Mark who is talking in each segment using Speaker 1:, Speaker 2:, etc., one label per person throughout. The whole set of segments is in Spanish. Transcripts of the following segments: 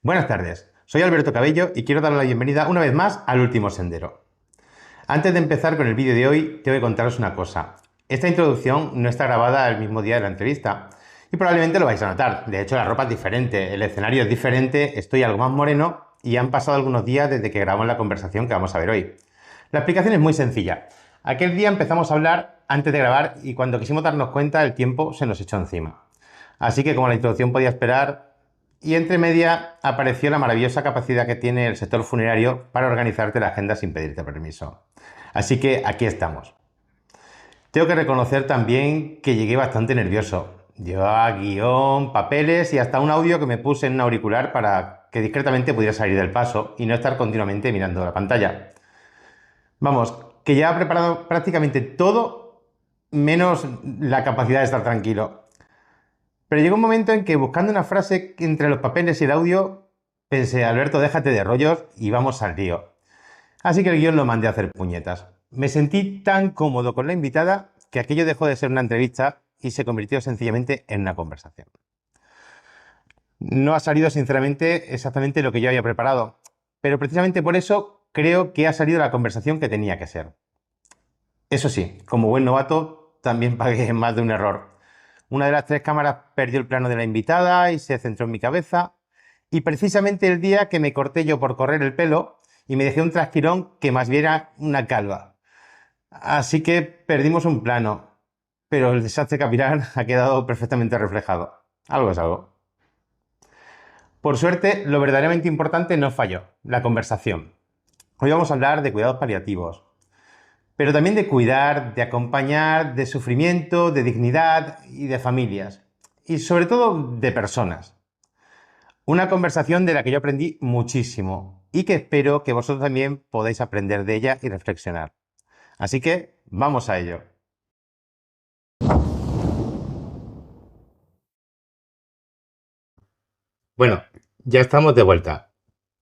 Speaker 1: Buenas tardes, soy Alberto Cabello y quiero darle la bienvenida una vez más al Último Sendero. Antes de empezar con el vídeo de hoy, tengo que contaros una cosa. Esta introducción no está grabada el mismo día de la entrevista y probablemente lo vais a notar. De hecho, la ropa es diferente, el escenario es diferente, estoy algo más moreno y han pasado algunos días desde que grabamos la conversación que vamos a ver hoy. La explicación es muy sencilla. Aquel día empezamos a hablar antes de grabar y cuando quisimos darnos cuenta el tiempo se nos echó encima. Así que como la introducción podía esperar, y entre media apareció la maravillosa capacidad que tiene el sector funerario para organizarte la agenda sin pedirte permiso. Así que aquí estamos. Tengo que reconocer también que llegué bastante nervioso. Llevaba guión, papeles y hasta un audio que me puse en un auricular para que discretamente pudiera salir del paso y no estar continuamente mirando la pantalla. Vamos, que ya he preparado prácticamente todo menos la capacidad de estar tranquilo. Pero llegó un momento en que buscando una frase entre los papeles y el audio, pensé, Alberto, déjate de rollos y vamos al lío. Así que el guión lo mandé a hacer puñetas. Me sentí tan cómodo con la invitada que aquello dejó de ser una entrevista y se convirtió sencillamente en una conversación. No ha salido sinceramente exactamente lo que yo había preparado, pero precisamente por eso creo que ha salido la conversación que tenía que ser. Eso sí, como buen novato, también pagué más de un error. Una de las tres cámaras perdió el plano de la invitada y se centró en mi cabeza. Y precisamente el día que me corté yo por correr el pelo y me dejé un trasquilón que más bien era una calva. Así que perdimos un plano, pero el desastre capilar ha quedado perfectamente reflejado. Algo es algo. Por suerte, lo verdaderamente importante no falló, la conversación. Hoy vamos a hablar de cuidados paliativos, pero también de cuidar, de acompañar, de sufrimiento, de dignidad y de familias. Y sobre todo de personas. Una conversación de la que yo aprendí muchísimo y que espero que vosotros también podáis aprender de ella y reflexionar. Así que vamos a ello. Bueno, ya estamos de vuelta.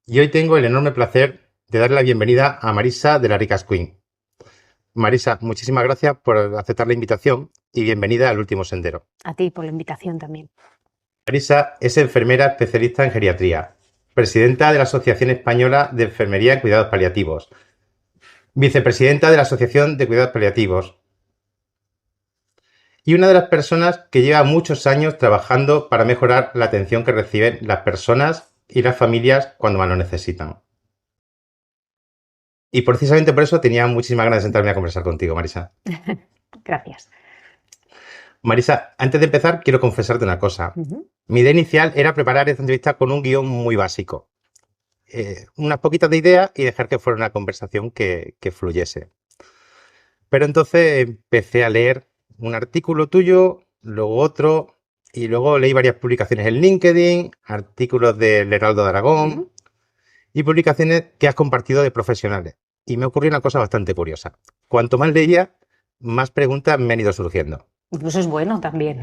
Speaker 1: Y hoy tengo el enorme placer de darle la bienvenida a Marisa de la Ricas Queen. Marisa, muchísimas gracias por aceptar la invitación y bienvenida al Último Sendero.
Speaker 2: A ti por la invitación también.
Speaker 1: Marisa es enfermera especialista en geriatría, presidenta de la Asociación Española de Enfermería en Cuidados Paliativos, vicepresidenta de la Asociación de Cuidados Paliativos y una de las personas que lleva muchos años trabajando para mejorar la atención que reciben las personas y las familias cuando más lo necesitan. Y precisamente por eso tenía muchísimas ganas de sentarme a conversar contigo, Marisa.
Speaker 2: Gracias.
Speaker 1: Marisa, antes de empezar, quiero confesarte una cosa. Mi idea inicial era preparar esta entrevista con un guión muy básico. Unas poquitas de ideas y dejar que fuera una conversación que fluyese. Pero entonces empecé a leer un artículo tuyo, luego otro, y luego leí varias publicaciones en LinkedIn, artículos del Heraldo de Aragón y publicaciones que has compartido de profesionales. Y me ocurrió una cosa bastante curiosa. Cuanto más leía, más preguntas me han ido surgiendo.
Speaker 2: Eso es bueno también.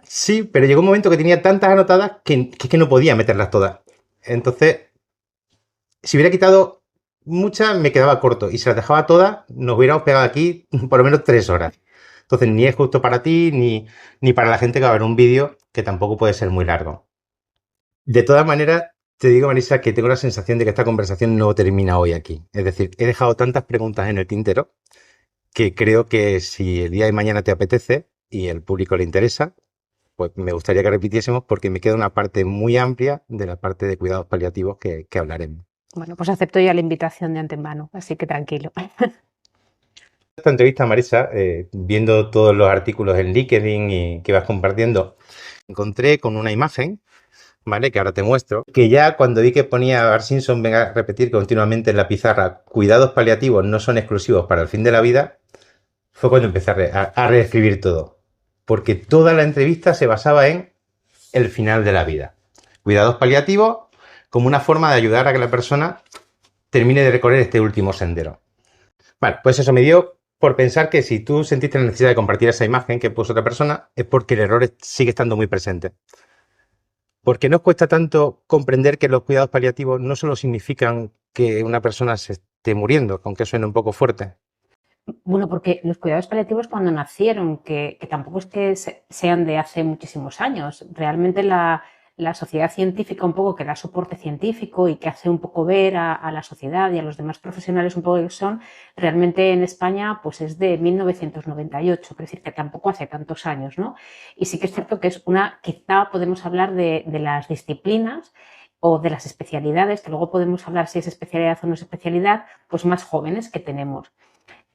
Speaker 1: Sí, pero llegó un momento que tenía tantas anotadas que no podía meterlas todas. Entonces, si hubiera quitado muchas, me quedaba corto. Y si las dejaba todas, nos hubiéramos pegado aquí por lo menos 3 horas. Entonces, ni es justo para ti, ni para la gente que va a ver un vídeo, que tampoco puede ser muy largo. De todas maneras, te digo, Marisa, que tengo la sensación de que esta conversación no termina hoy aquí. Es decir, he dejado tantas preguntas en el tintero que creo que si el día de mañana te apetece y el público le interesa, pues me gustaría que repitiésemos porque me queda una parte muy amplia de la parte de cuidados paliativos que hablaremos.
Speaker 2: Bueno, pues acepto ya la invitación de antemano, así que tranquilo.
Speaker 1: Esta entrevista, Marisa, viendo todos los artículos en LinkedIn y que vas compartiendo, encontré con una imagen, ¿vale? Que ahora te muestro, que ya cuando vi que ponía a Bart Simpson venga a repetir continuamente en la pizarra, cuidados paliativos no son exclusivos para el fin de la vida, fue cuando empecé a reescribir todo. Porque toda la entrevista se basaba en el final de la vida. Cuidados paliativos como una forma de ayudar a que la persona termine de recorrer este último sendero. Vale, pues eso me dio por pensar que si tú sentiste la necesidad de compartir esa imagen que puso otra persona, es porque el error sigue estando muy presente. Porque nos cuesta tanto comprender que los cuidados paliativos no solo significan que una persona se esté muriendo, aunque suene un poco fuerte.
Speaker 2: Bueno, porque los cuidados paliativos cuando nacieron, que tampoco es que sean de hace muchísimos años, realmente la la sociedad científica un poco que da soporte científico y que hace un poco ver a la sociedad y a los demás profesionales un poco que son, realmente en España pues es de 1998, es decir, que tampoco hace tantos años, ¿no? Y sí que es cierto que es quizá podemos hablar de las disciplinas o de las especialidades, que luego podemos hablar si es especialidad o no es especialidad, pues más jóvenes que tenemos.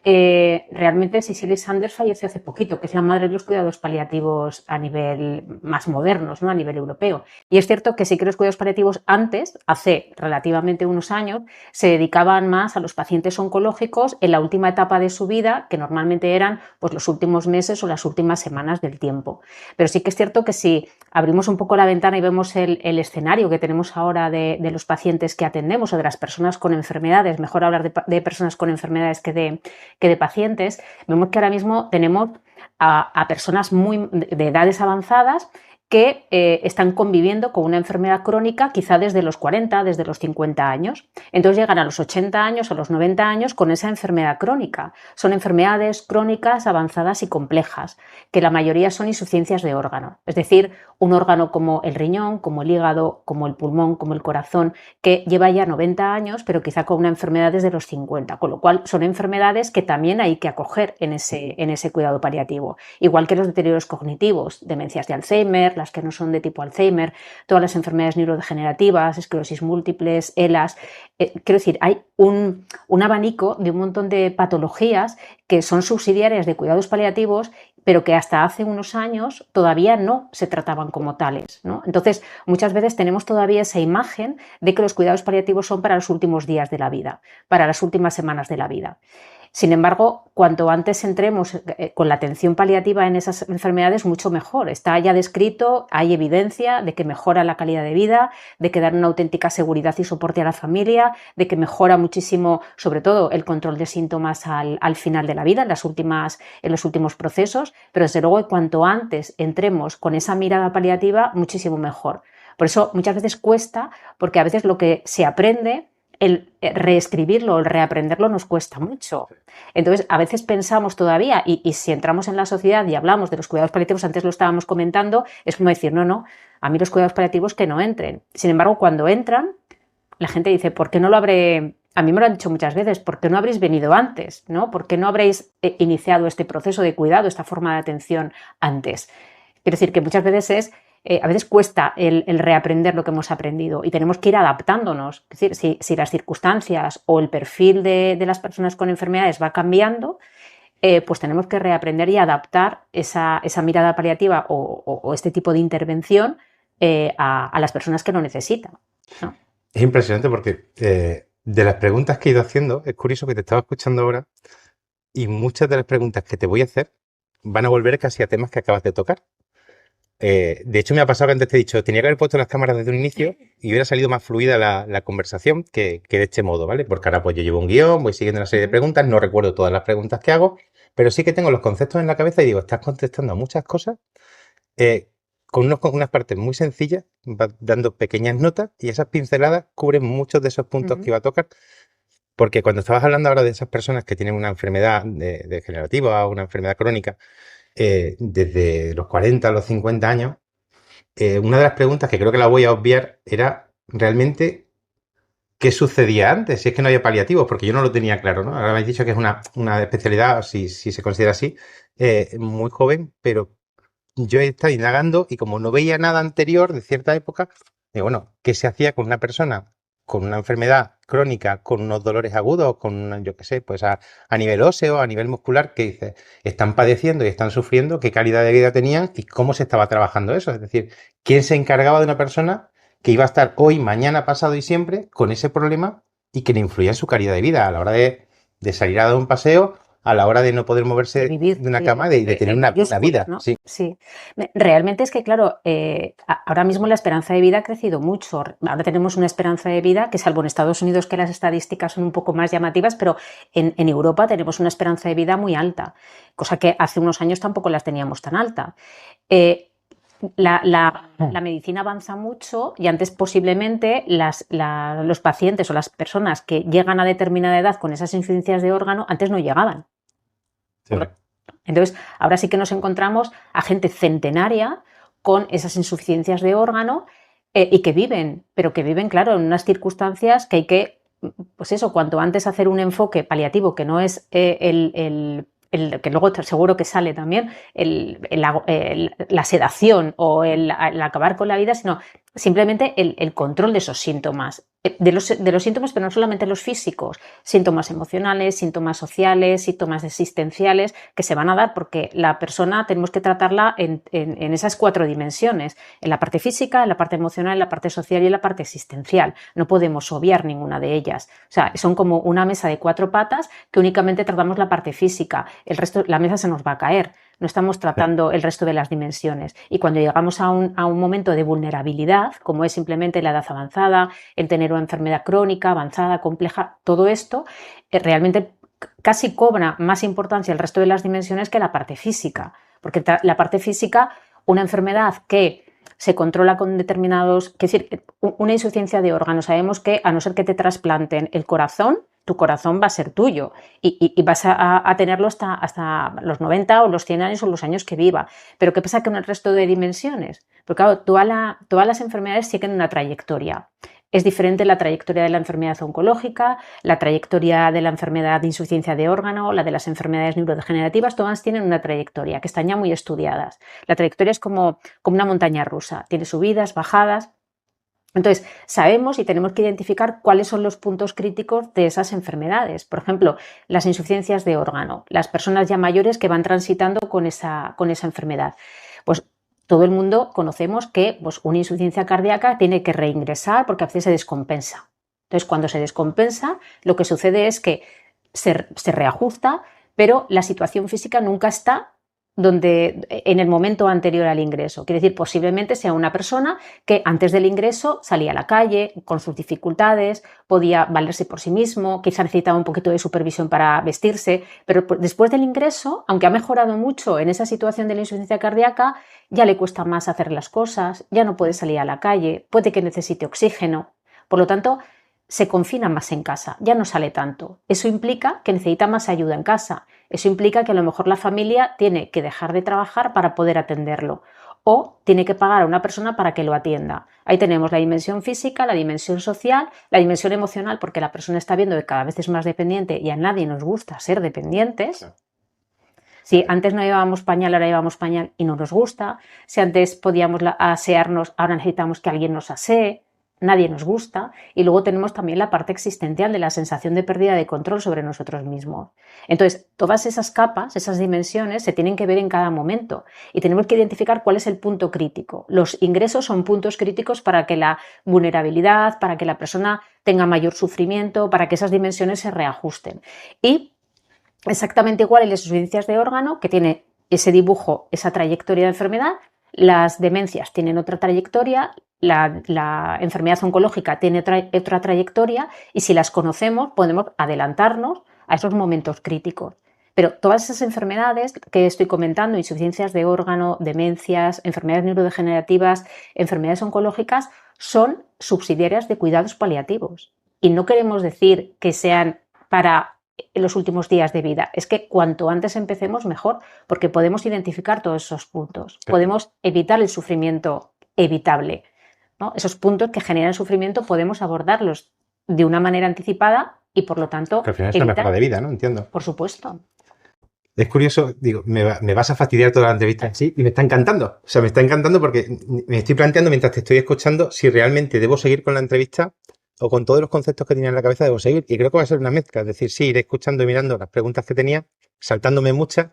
Speaker 2: Realmente Cicely Saunders falleció hace poquito, que es la madre de los cuidados paliativos a nivel más modernos, ¿no? A nivel europeo. Y es cierto que sí que los cuidados paliativos antes, hace relativamente unos años, se dedicaban más a los pacientes oncológicos en la última etapa de su vida, que normalmente eran pues, los últimos meses o las últimas semanas del tiempo. Pero sí que es cierto que si abrimos un poco la ventana y vemos el escenario que tenemos ahora de los pacientes que atendemos o de las personas con enfermedades, mejor hablar de personas con enfermedades que de pacientes, vemos que ahora mismo tenemos a personas de edades avanzadas que están conviviendo con una enfermedad crónica quizá desde los 40, desde los 50 años. Entonces llegan a los 80 años o los 90 años con esa enfermedad crónica. Son enfermedades crónicas avanzadas y complejas, que la mayoría son insuficiencias de órgano. Es decir, un órgano como el riñón, como el hígado, como el pulmón, como el corazón, que lleva ya 90 años, pero quizá con una enfermedad desde los 50. Con lo cual son enfermedades que también hay que acoger en ese cuidado paliativo. Igual que los deterioros cognitivos, demencias de Alzheimer, las que no son de tipo Alzheimer, todas las enfermedades neurodegenerativas, esclerosis múltiples, ELAs. Quiero decir, hay un abanico de un montón de patologías que son subsidiarias de cuidados paliativos, pero que hasta hace unos años todavía no se trataban como tales, ¿no? Entonces, muchas veces tenemos todavía esa imagen de que los cuidados paliativos son para los últimos días de la vida, para las últimas semanas de la vida. Sin embargo, cuanto antes entremos con la atención paliativa en esas enfermedades, mucho mejor. Está ya descrito, hay evidencia de que mejora la calidad de vida, de que da una auténtica seguridad y soporte a la familia, de que mejora muchísimo, sobre todo, el control de síntomas al final de la vida, en los últimos procesos, pero desde luego cuanto antes entremos con esa mirada paliativa, muchísimo mejor. Por eso muchas veces cuesta, porque a veces lo que se aprende, el reescribirlo, el reaprenderlo nos cuesta mucho. Entonces, a veces pensamos todavía, y si entramos en la sociedad y hablamos de los cuidados paliativos, antes lo estábamos comentando, es como decir, no, a mí los cuidados paliativos que no entren. Sin embargo, cuando entran, la gente dice, ¿por qué no lo habré...? A mí me lo han dicho muchas veces, ¿por qué no habréis venido antes? ¿No? ¿Por qué no habréis iniciado este proceso de cuidado, esta forma de atención antes? Quiero decir que muchas veces a veces cuesta el reaprender lo que hemos aprendido y tenemos que ir adaptándonos. Es decir, si las circunstancias o el perfil de las personas con enfermedades va cambiando, pues tenemos que reaprender y adaptar esa mirada paliativa o este tipo de intervención a las personas que lo necesitan, ¿no?
Speaker 1: Es impresionante porque de las preguntas que he ido haciendo, es curioso que te estaba escuchando ahora y muchas de las preguntas que te voy a hacer van a volver casi a temas que acabas de tocar. De hecho, me ha pasado que antes te he dicho, tenía que haber puesto las cámaras desde un inicio y hubiera salido más fluida la conversación que de este modo, ¿vale? Porque ahora pues yo llevo un guión, voy siguiendo una serie de preguntas, no recuerdo todas las preguntas que hago, pero sí que tengo los conceptos en la cabeza y digo, estás contestando a muchas cosas con unas partes muy sencillas, vas dando pequeñas notas y esas pinceladas cubren muchos de esos puntos que iba a tocar. Porque cuando estabas hablando ahora de esas personas que tienen una enfermedad degenerativa o una enfermedad crónica, desde los 40 a los 50 años, una de las preguntas que creo que la voy a obviar era realmente qué sucedía antes, si es que no había paliativos, porque yo no lo tenía claro, ¿no? Ahora me habéis dicho que es una especialidad, si se considera así, muy joven, pero yo he estado indagando y como no veía nada anterior de cierta época, digo, bueno, ¿qué se hacía con una persona con una enfermedad crónica, con unos dolores agudos, yo qué sé, pues a nivel óseo, a nivel muscular, que dice, están padeciendo y están sufriendo, qué calidad de vida tenían y cómo se estaba trabajando eso? Es decir, ¿quién se encargaba de una persona que iba a estar hoy, mañana, pasado y siempre con ese problema y que le influía en su calidad de vida a la hora de salir a dar un paseo, a la hora de no poder moverse
Speaker 2: Vivir,
Speaker 1: de una cama, de tener una vida,
Speaker 2: ¿no?
Speaker 1: sí.
Speaker 2: Sí. Realmente es que, claro, ahora mismo la esperanza de vida ha crecido mucho. Ahora tenemos una esperanza de vida que, salvo en Estados Unidos, que las estadísticas son un poco más llamativas, pero en Europa tenemos una esperanza de vida muy alta, cosa que hace unos años tampoco las teníamos tan alta. La medicina avanza mucho y antes posiblemente los pacientes o las personas que llegan a determinada edad con esas insuficiencias de órgano antes no llegaban. Sí. Entonces, ahora sí que nos encontramos a gente centenaria con esas insuficiencias de órgano y que viven, pero que viven, claro, en unas circunstancias que hay que, pues eso, cuanto antes hacer un enfoque paliativo, que no es que luego seguro que sale también, la sedación o el acabar con la vida, sino simplemente el control de esos síntomas. De los síntomas, pero no solamente los físicos, síntomas emocionales, síntomas sociales, síntomas existenciales, que se van a dar porque la persona tenemos que tratarla en esas 4 dimensiones, en la parte física, en la parte emocional, en la parte social y en la parte existencial. No podemos obviar ninguna de ellas. O sea, son como una mesa de 4 patas que únicamente tratamos la parte física, el resto, la mesa se nos va a caer. No estamos tratando el resto de las dimensiones. Y cuando llegamos a un momento de vulnerabilidad, como es simplemente la edad avanzada, el tener una enfermedad crónica, avanzada, compleja, todo esto realmente casi cobra más importancia el resto de las dimensiones que la parte física. Porque la parte física, una enfermedad que se controla con determinados... Es decir, una insuficiencia de órganos. Sabemos que a no ser que te trasplanten el corazón, tu corazón va a ser tuyo y vas a tenerlo hasta los 90 o los 100 años o los años que viva. Pero ¿qué pasa con el resto de dimensiones? Porque claro, todas las enfermedades siguen una trayectoria. Es diferente la trayectoria de la enfermedad oncológica, la trayectoria de la enfermedad de insuficiencia de órgano, la de las enfermedades neurodegenerativas, todas tienen una trayectoria que están ya muy estudiadas. La trayectoria es como una montaña rusa, tiene subidas, bajadas. Entonces, sabemos y tenemos que identificar cuáles son los puntos críticos de esas enfermedades. Por ejemplo, las insuficiencias de órgano, las personas ya mayores que van transitando con esa enfermedad. Pues todo el mundo conocemos que pues, una insuficiencia cardíaca tiene que reingresar porque a veces se descompensa. Entonces, cuando se descompensa, lo que sucede es que se reajusta, pero la situación física nunca está en el momento anterior al ingreso. Quiere decir, posiblemente sea una persona que antes del ingreso salía a la calle con sus dificultades, podía valerse por sí mismo, quizá necesitaba un poquito de supervisión para vestirse, pero después del ingreso, aunque ha mejorado mucho en esa situación de la insuficiencia cardíaca, ya le cuesta más hacer las cosas, ya no puede salir a la calle, puede que necesite oxígeno. Por lo tanto, se confina más en casa, ya no sale tanto. Eso implica que necesita más ayuda en casa. Eso implica que a lo mejor la familia tiene que dejar de trabajar para poder atenderlo o tiene que pagar a una persona para que lo atienda. Ahí tenemos la dimensión física, la dimensión social, la dimensión emocional, porque la persona está viendo que cada vez es más dependiente y a nadie nos gusta ser dependientes. Si antes no llevábamos pañal, ahora llevamos pañal y no nos gusta. Si antes podíamos asearnos, ahora necesitamos que alguien nos asee. Nadie nos gusta. Y luego tenemos también la parte existencial de la sensación de pérdida de control sobre nosotros mismos. Entonces, todas esas capas, esas dimensiones, se tienen que ver en cada momento y tenemos que identificar cuál es el punto crítico. Los ingresos son puntos críticos para que la vulnerabilidad, para que la persona tenga mayor sufrimiento, para que esas dimensiones se reajusten. Y exactamente igual en las insuficiencias de órgano, que tiene ese dibujo, esa trayectoria de enfermedad. Las demencias tienen otra trayectoria, la enfermedad oncológica tiene otra trayectoria y si las conocemos podemos adelantarnos a esos momentos críticos. Pero todas esas enfermedades que estoy comentando, insuficiencias de órgano, demencias, enfermedades neurodegenerativas, enfermedades oncológicas, son subsidiarias de cuidados paliativos. Y no queremos decir que sean para en los últimos días de vida. Es que cuanto antes empecemos mejor, porque podemos identificar todos esos puntos. Podemos evitar el sufrimiento evitable, ¿no? Esos puntos que generan sufrimiento podemos abordarlos de una manera anticipada y por lo tanto
Speaker 1: que al final es una mejora de vida, ¿no? Entiendo.
Speaker 2: Por supuesto.
Speaker 1: Es curioso, digo, me vas a fastidiar toda la entrevista en sí y me está encantando. O sea, me está encantando porque me estoy planteando mientras te estoy escuchando si realmente debo seguir con la entrevista o con todos los conceptos que tenía en la cabeza debo seguir. Y creo que va a ser una mezcla. Es decir, sí, iré escuchando y mirando las preguntas que tenía, saltándome muchas,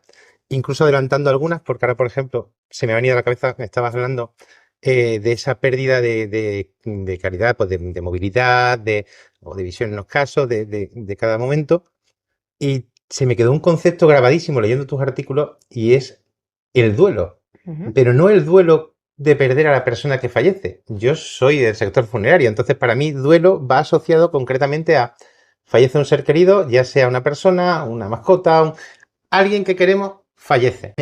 Speaker 1: incluso adelantando algunas, porque ahora, por ejemplo, se me ha venido a la cabeza, me estabas hablando de esa pérdida de calidad, pues de movilidad, o de visión en los casos, de cada momento. Y se me quedó un concepto grabadísimo leyendo tus artículos y es el duelo. Pero no el duelo de perder a la persona que fallece. Yo soy del sector funerario, entonces para mí duelo va asociado concretamente a fallece un ser querido, ya sea una persona, una mascota, alguien que queremos, fallece.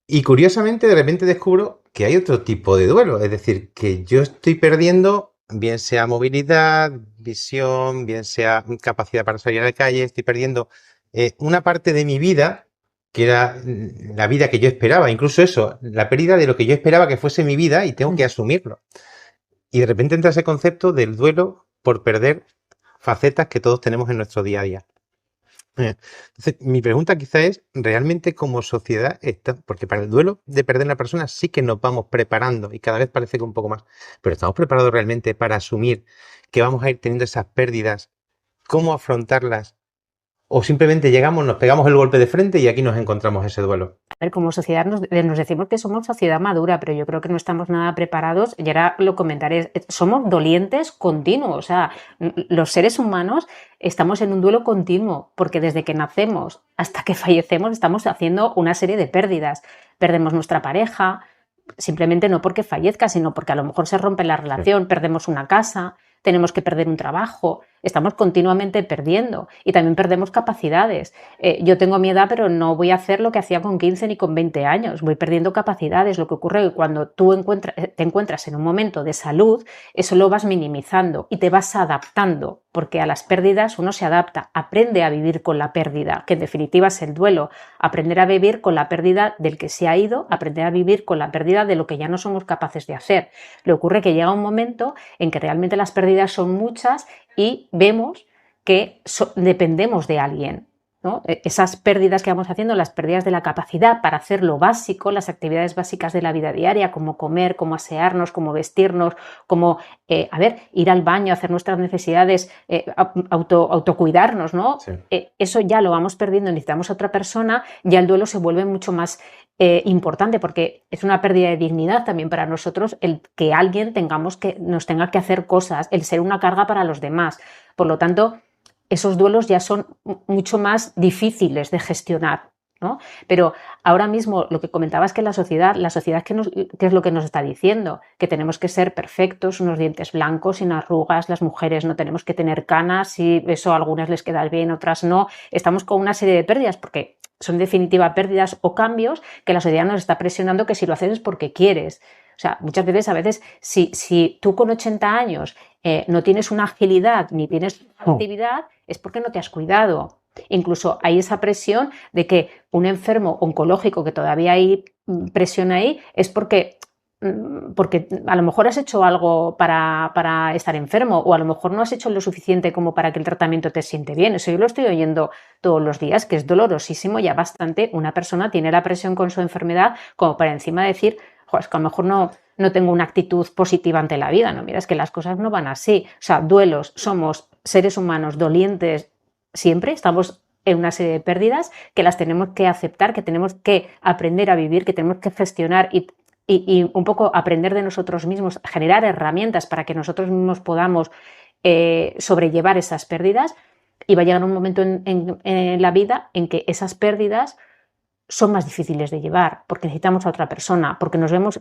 Speaker 1: Y curiosamente de repente descubro que hay otro tipo de duelo, es decir, que yo estoy perdiendo, bien sea movilidad, visión, bien sea capacidad para salir a la calle, estoy perdiendo una parte de mi vida que era la vida que yo esperaba, incluso eso, la pérdida de lo que yo esperaba que fuese mi vida y tengo que asumirlo. Y de repente entra ese concepto del duelo por perder facetas que todos tenemos en nuestro día a día. Entonces, mi pregunta quizá es, ¿realmente como sociedad está? Porque para el duelo de perder a una persona sí que nos vamos preparando y cada vez parece que un poco más, pero ¿estamos preparados realmente para asumir que vamos a ir teniendo esas pérdidas? ¿Cómo afrontarlas? ¿O simplemente llegamos, nos pegamos el golpe de frente y aquí nos encontramos ese duelo?
Speaker 2: A ver, como sociedad nos decimos que somos sociedad madura, pero yo creo que no estamos nada preparados, y ahora lo comentaré, somos dolientes continuos, o sea, los seres humanos estamos en un duelo continuo, porque desde que nacemos hasta que fallecemos estamos haciendo una serie de pérdidas. Perdemos nuestra pareja, simplemente no porque fallezca, sino porque a lo mejor se rompe la relación, perdemos una casa, tenemos que perder un trabajo, estamos continuamente perdiendo y también perdemos capacidades. Yo tengo mi edad, pero no voy a hacer lo que hacía con 15 ni con 20 años, voy perdiendo capacidades. Lo que ocurre es que cuando tú te encuentras en un momento de salud, eso lo vas minimizando y te vas adaptando, porque a las pérdidas uno se adapta, aprende a vivir con la pérdida, que en definitiva es el duelo, aprender a vivir con la pérdida del que se ha ido, aprender a vivir con la pérdida de lo que ya no somos capaces de hacer. Le ocurre que llega un momento en que realmente las pérdidas son muchas y vemos que dependemos de alguien, ¿no? Esas pérdidas que vamos haciendo, las pérdidas de la capacidad para hacer lo básico, las actividades básicas de la vida diaria, como comer, como asearnos, como vestirnos, como ir al baño, hacer nuestras necesidades, autocuidarnos, ¿no?
Speaker 1: Sí.
Speaker 2: Eso ya lo vamos perdiendo, necesitamos a otra persona, ya el duelo se vuelve mucho más importante, porque es una pérdida de dignidad también para nosotros el que alguien nos tenga que hacer cosas, el ser una carga para los demás. Por lo tanto, esos duelos ya son mucho más difíciles de gestionar, ¿no? Pero ahora mismo lo que comentaba es que la sociedad ¿qué es lo que nos está diciendo? Que tenemos que ser perfectos, unos dientes blancos, sin arrugas, las mujeres no tenemos que tener canas, y eso a algunas les queda bien, otras no. Estamos con una serie de pérdidas porque son en definitiva pérdidas o cambios que la sociedad nos está presionando, que si lo haces es porque quieres. O sea, muchas veces, si tú con 80 años no tienes una agilidad ni tienes actividad, es porque no te has cuidado. Incluso hay esa presión de que un enfermo oncológico, que todavía hay presión ahí, es porque a lo mejor has hecho algo para estar enfermo, o a lo mejor no has hecho lo suficiente como para que el tratamiento te siente bien. Eso yo lo estoy oyendo todos los días, que es dolorosísimo. Ya bastante una persona tiene la presión con su enfermedad como para encima decir, es que a lo mejor no tengo una actitud positiva ante la vida. No, mira, es que las cosas no van así. O sea, duelos, somos seres humanos dolientes siempre, estamos en una serie de pérdidas que las tenemos que aceptar, que tenemos que aprender a vivir, que tenemos que gestionar y un poco aprender de nosotros mismos, generar herramientas para que nosotros mismos podamos sobrellevar esas pérdidas. Y va a llegar un momento en la vida en que esas pérdidas son más difíciles de llevar, porque necesitamos a otra persona, porque nos vemos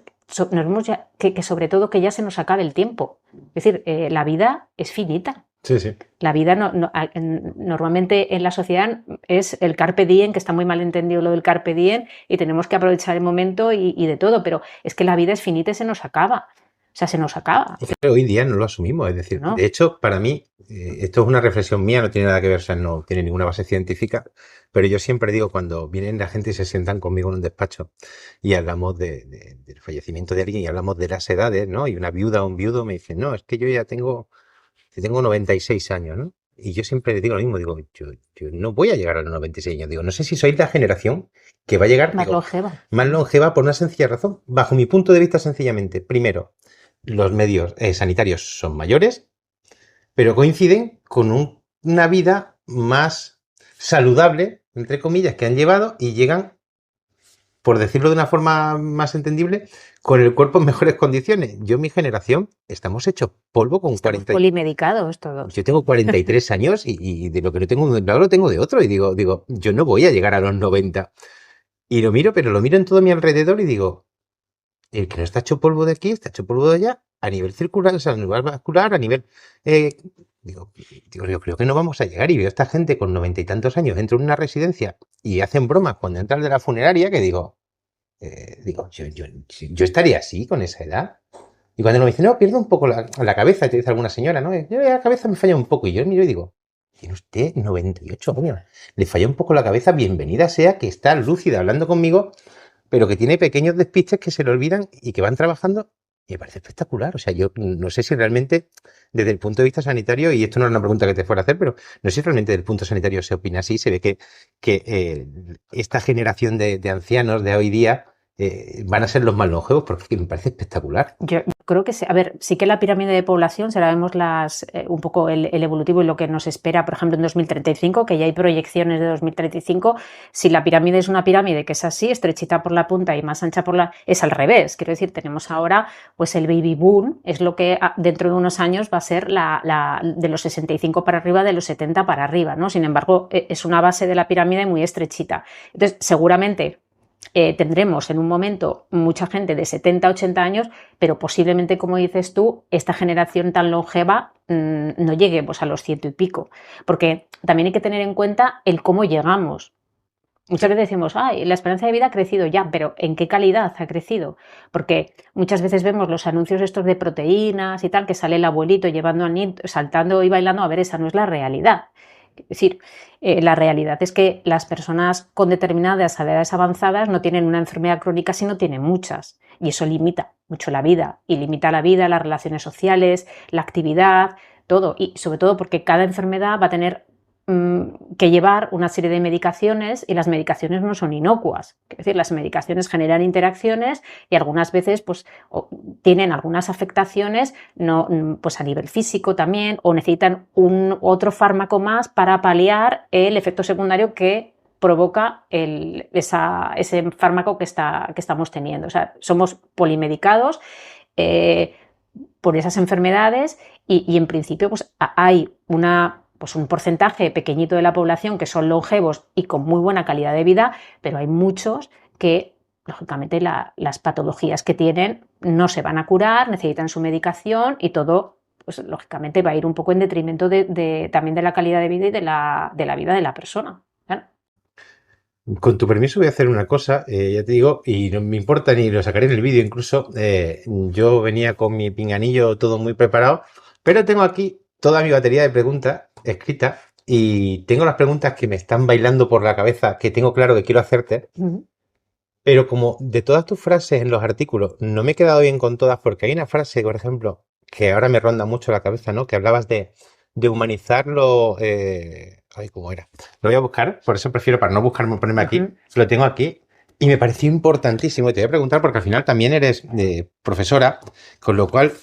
Speaker 2: ya, que sobre todo que ya se nos acabe el tiempo. Es decir, la vida es finita.
Speaker 1: Sí, sí.
Speaker 2: La vida normalmente en la sociedad es el carpe diem, que está muy mal entendido lo del carpe diem, y tenemos que aprovechar el momento y de todo, pero es que la vida es finita y se nos acaba. O sea, se nos acaba.
Speaker 1: Pero hoy día no lo asumimos, es decir,
Speaker 2: ¿No?
Speaker 1: De hecho, para mí, esto es una reflexión mía, no tiene nada que ver, o sea, no tiene ninguna base científica, pero yo siempre digo, cuando vienen la gente y se sientan conmigo en un despacho y hablamos del fallecimiento de alguien y hablamos de las edades, ¿no? Y una viuda o un viudo me dicen, no, es que yo ya tengo 96 años, ¿no? Y yo siempre les digo lo mismo, digo, yo no voy a llegar a los 96 años, digo, no sé si sois la generación que va a llegar
Speaker 2: Más longeva.
Speaker 1: más longeva por una sencilla razón, bajo mi punto de vista sencillamente. Primero, los medios sanitarios son mayores, pero coinciden con una vida más saludable, entre comillas, que han llevado y llegan, por decirlo de una forma más entendible, con el cuerpo en mejores condiciones. Yo, mi generación, estamos hechos polvo con 40.
Speaker 2: Polimedicados todos.
Speaker 1: Yo tengo 43 años y de lo que no tengo de un lado lo tengo de otro. Y digo, yo no voy a llegar a los 90. Y lo miro, pero lo miro en todo mi alrededor y digo, el que no está hecho polvo de aquí, está hecho polvo de allá, a nivel circular, o sea, a nivel vascular, a nivel... Digo, yo creo que no vamos a llegar. Y veo a esta gente con 90 y tantos años, entro en una residencia y hacen bromas cuando entra el de la funeraria, que digo, yo estaría así con esa edad. Y cuando me dicen, no, pierdo un poco la cabeza, te dice alguna señora, ¿no? Yo la cabeza me falla un poco. Y yo miro y digo, tiene usted 98 años, le falla un poco la cabeza, bienvenida sea, que está lúcida hablando conmigo, pero que tiene pequeños despistes que se le olvidan y que van trabajando Y me parece espectacular. O sea, yo no sé si realmente, desde el punto de vista sanitario, y esto no es una pregunta que te fuera a hacer, pero no sé si realmente desde el punto sanitario se opina así. Se ve que esta generación de ancianos de hoy día van a ser los más longevos, porque me parece espectacular.
Speaker 2: Yo creo que sí. A ver, sí que la pirámide de población, si la vemos un poco el evolutivo y lo que nos espera, por ejemplo, en 2035, que ya hay proyecciones de 2035, si la pirámide es una pirámide que es así, estrechita por la punta y más ancha es al revés. Quiero decir, tenemos ahora pues el baby boom, es lo que dentro de unos años va a ser de los 65 para arriba, de los 70 para arriba, ¿no? Sin embargo, es una base de la pirámide muy estrechita. Entonces, seguramente tendremos en un momento mucha gente de 70, 80 años, pero posiblemente, como dices tú, esta generación tan longeva no lleguemos a los 100 y pico, porque también hay que tener en cuenta el cómo llegamos. Muchas veces decimos, ay, la esperanza de vida ha crecido ya, pero ¿en qué calidad ha crecido? Porque muchas veces vemos los anuncios estos de proteínas y tal, que sale el abuelito llevando al niño, saltando y bailando. A ver, esa no es la realidad. Es decir, la realidad es que las personas con determinadas edades avanzadas no tienen una enfermedad crónica, sino tienen muchas. Y eso limita mucho la vida. Y limita la vida, las relaciones sociales, la actividad, todo. Y sobre todo porque cada enfermedad va a tener que llevar una serie de medicaciones y las medicaciones no son inocuas. Es decir, las medicaciones generan interacciones y algunas veces pues, tienen algunas afectaciones pues, a nivel físico también, o necesitan otro fármaco más para paliar el efecto secundario que provoca ese fármaco que estamos teniendo. O sea, somos polimedicados por esas enfermedades y en principio pues, hay un porcentaje pequeñito de la población que son longevos y con muy buena calidad de vida, pero hay muchos que, lógicamente, las patologías que tienen no se van a curar, necesitan su medicación y todo, pues lógicamente va a ir un poco en detrimento también de la calidad de vida y de la vida de la persona. ¿Claro?
Speaker 1: Con tu permiso voy a hacer una cosa, ya te digo, y no me importa ni lo sacaré en el vídeo incluso. Yo venía con mi pinganillo todo muy preparado, pero tengo aquí toda mi batería de preguntas escritas y tengo las preguntas que me están bailando por la cabeza, que tengo claro que quiero hacerte, pero como de todas tus frases en los artículos no me he quedado bien con todas, porque hay una frase, por ejemplo, que ahora me ronda mucho la cabeza, ¿no? Que hablabas de humanizarlo. Ay, ¿cómo era? Lo voy a buscar, por eso prefiero, para no buscarme, ponerme aquí, lo tengo aquí. Y me pareció importantísimo. Y te voy a preguntar, porque al final también eres profesora, con lo cual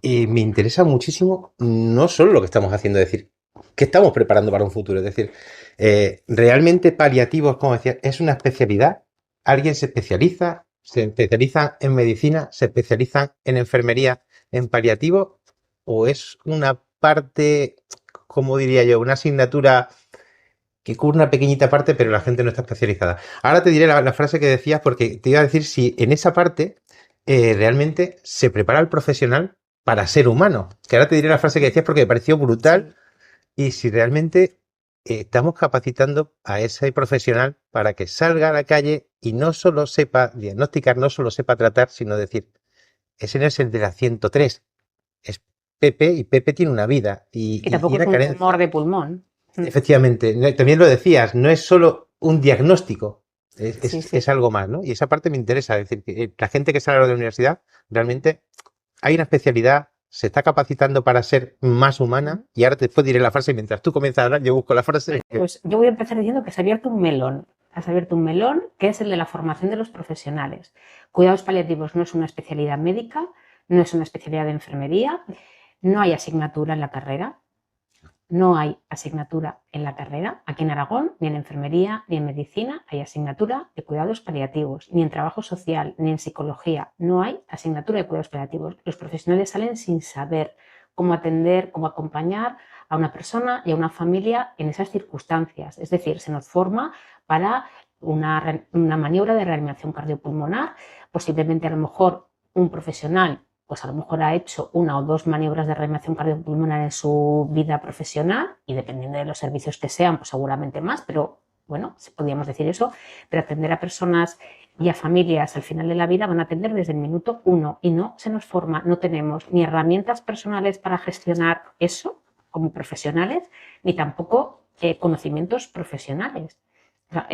Speaker 1: me interesa muchísimo no solo lo que estamos haciendo, es decir, qué estamos preparando para un futuro. Es decir, realmente paliativos, como decía, es una especialidad. Alguien se especializa en medicina, se especializa en enfermería, en paliativo, o es una parte, como diría yo, una asignatura que cubre una pequeñita parte, pero la gente no está especializada. Ahora te diré la frase que decías, porque te iba a decir si en esa parte realmente se prepara el profesional para ser humano. Que ahora te diré la frase que decías porque me pareció brutal. Y si realmente estamos capacitando a ese profesional para que salga a la calle y no solo sepa diagnosticar, no solo sepa tratar, sino decir, ese no es el de la 103, es Pepe y Pepe tiene una vida.
Speaker 2: Y tampoco es un tumor de pulmón.
Speaker 1: Efectivamente, también lo decías, no es solo un diagnóstico, es algo más, ¿no? Y esa parte me interesa, es decir, que la gente que sale de la universidad, realmente hay una especialidad, se está capacitando para ser más humana, y ahora después diré la frase, mientras tú comienzas a hablar, yo busco la frase.
Speaker 2: Pues yo voy a empezar diciendo que se ha abierto un melón. Has abierto un melón que es el de la formación de los profesionales. Cuidados paliativos no es una especialidad médica, no es una especialidad de enfermería, no hay asignatura en la carrera. No hay asignatura en la carrera, aquí en Aragón, ni en enfermería, ni en medicina, hay asignatura de cuidados paliativos, ni en trabajo social, ni en psicología, no hay asignatura de cuidados paliativos. Los profesionales salen sin saber cómo atender, cómo acompañar a una persona y a una familia en esas circunstancias. Es decir, se nos forma para una maniobra de reanimación cardiopulmonar, posiblemente a lo mejor un profesional pues a lo mejor ha hecho una o dos maniobras de reanimación cardiopulmonar en su vida profesional y dependiendo de los servicios que sean, pues seguramente más, pero bueno, podríamos decir eso, pero atender a personas y a familias al final de la vida van a atender desde el minuto 1 y no se nos forma, no tenemos ni herramientas personales para gestionar eso como profesionales, ni tampoco conocimientos profesionales.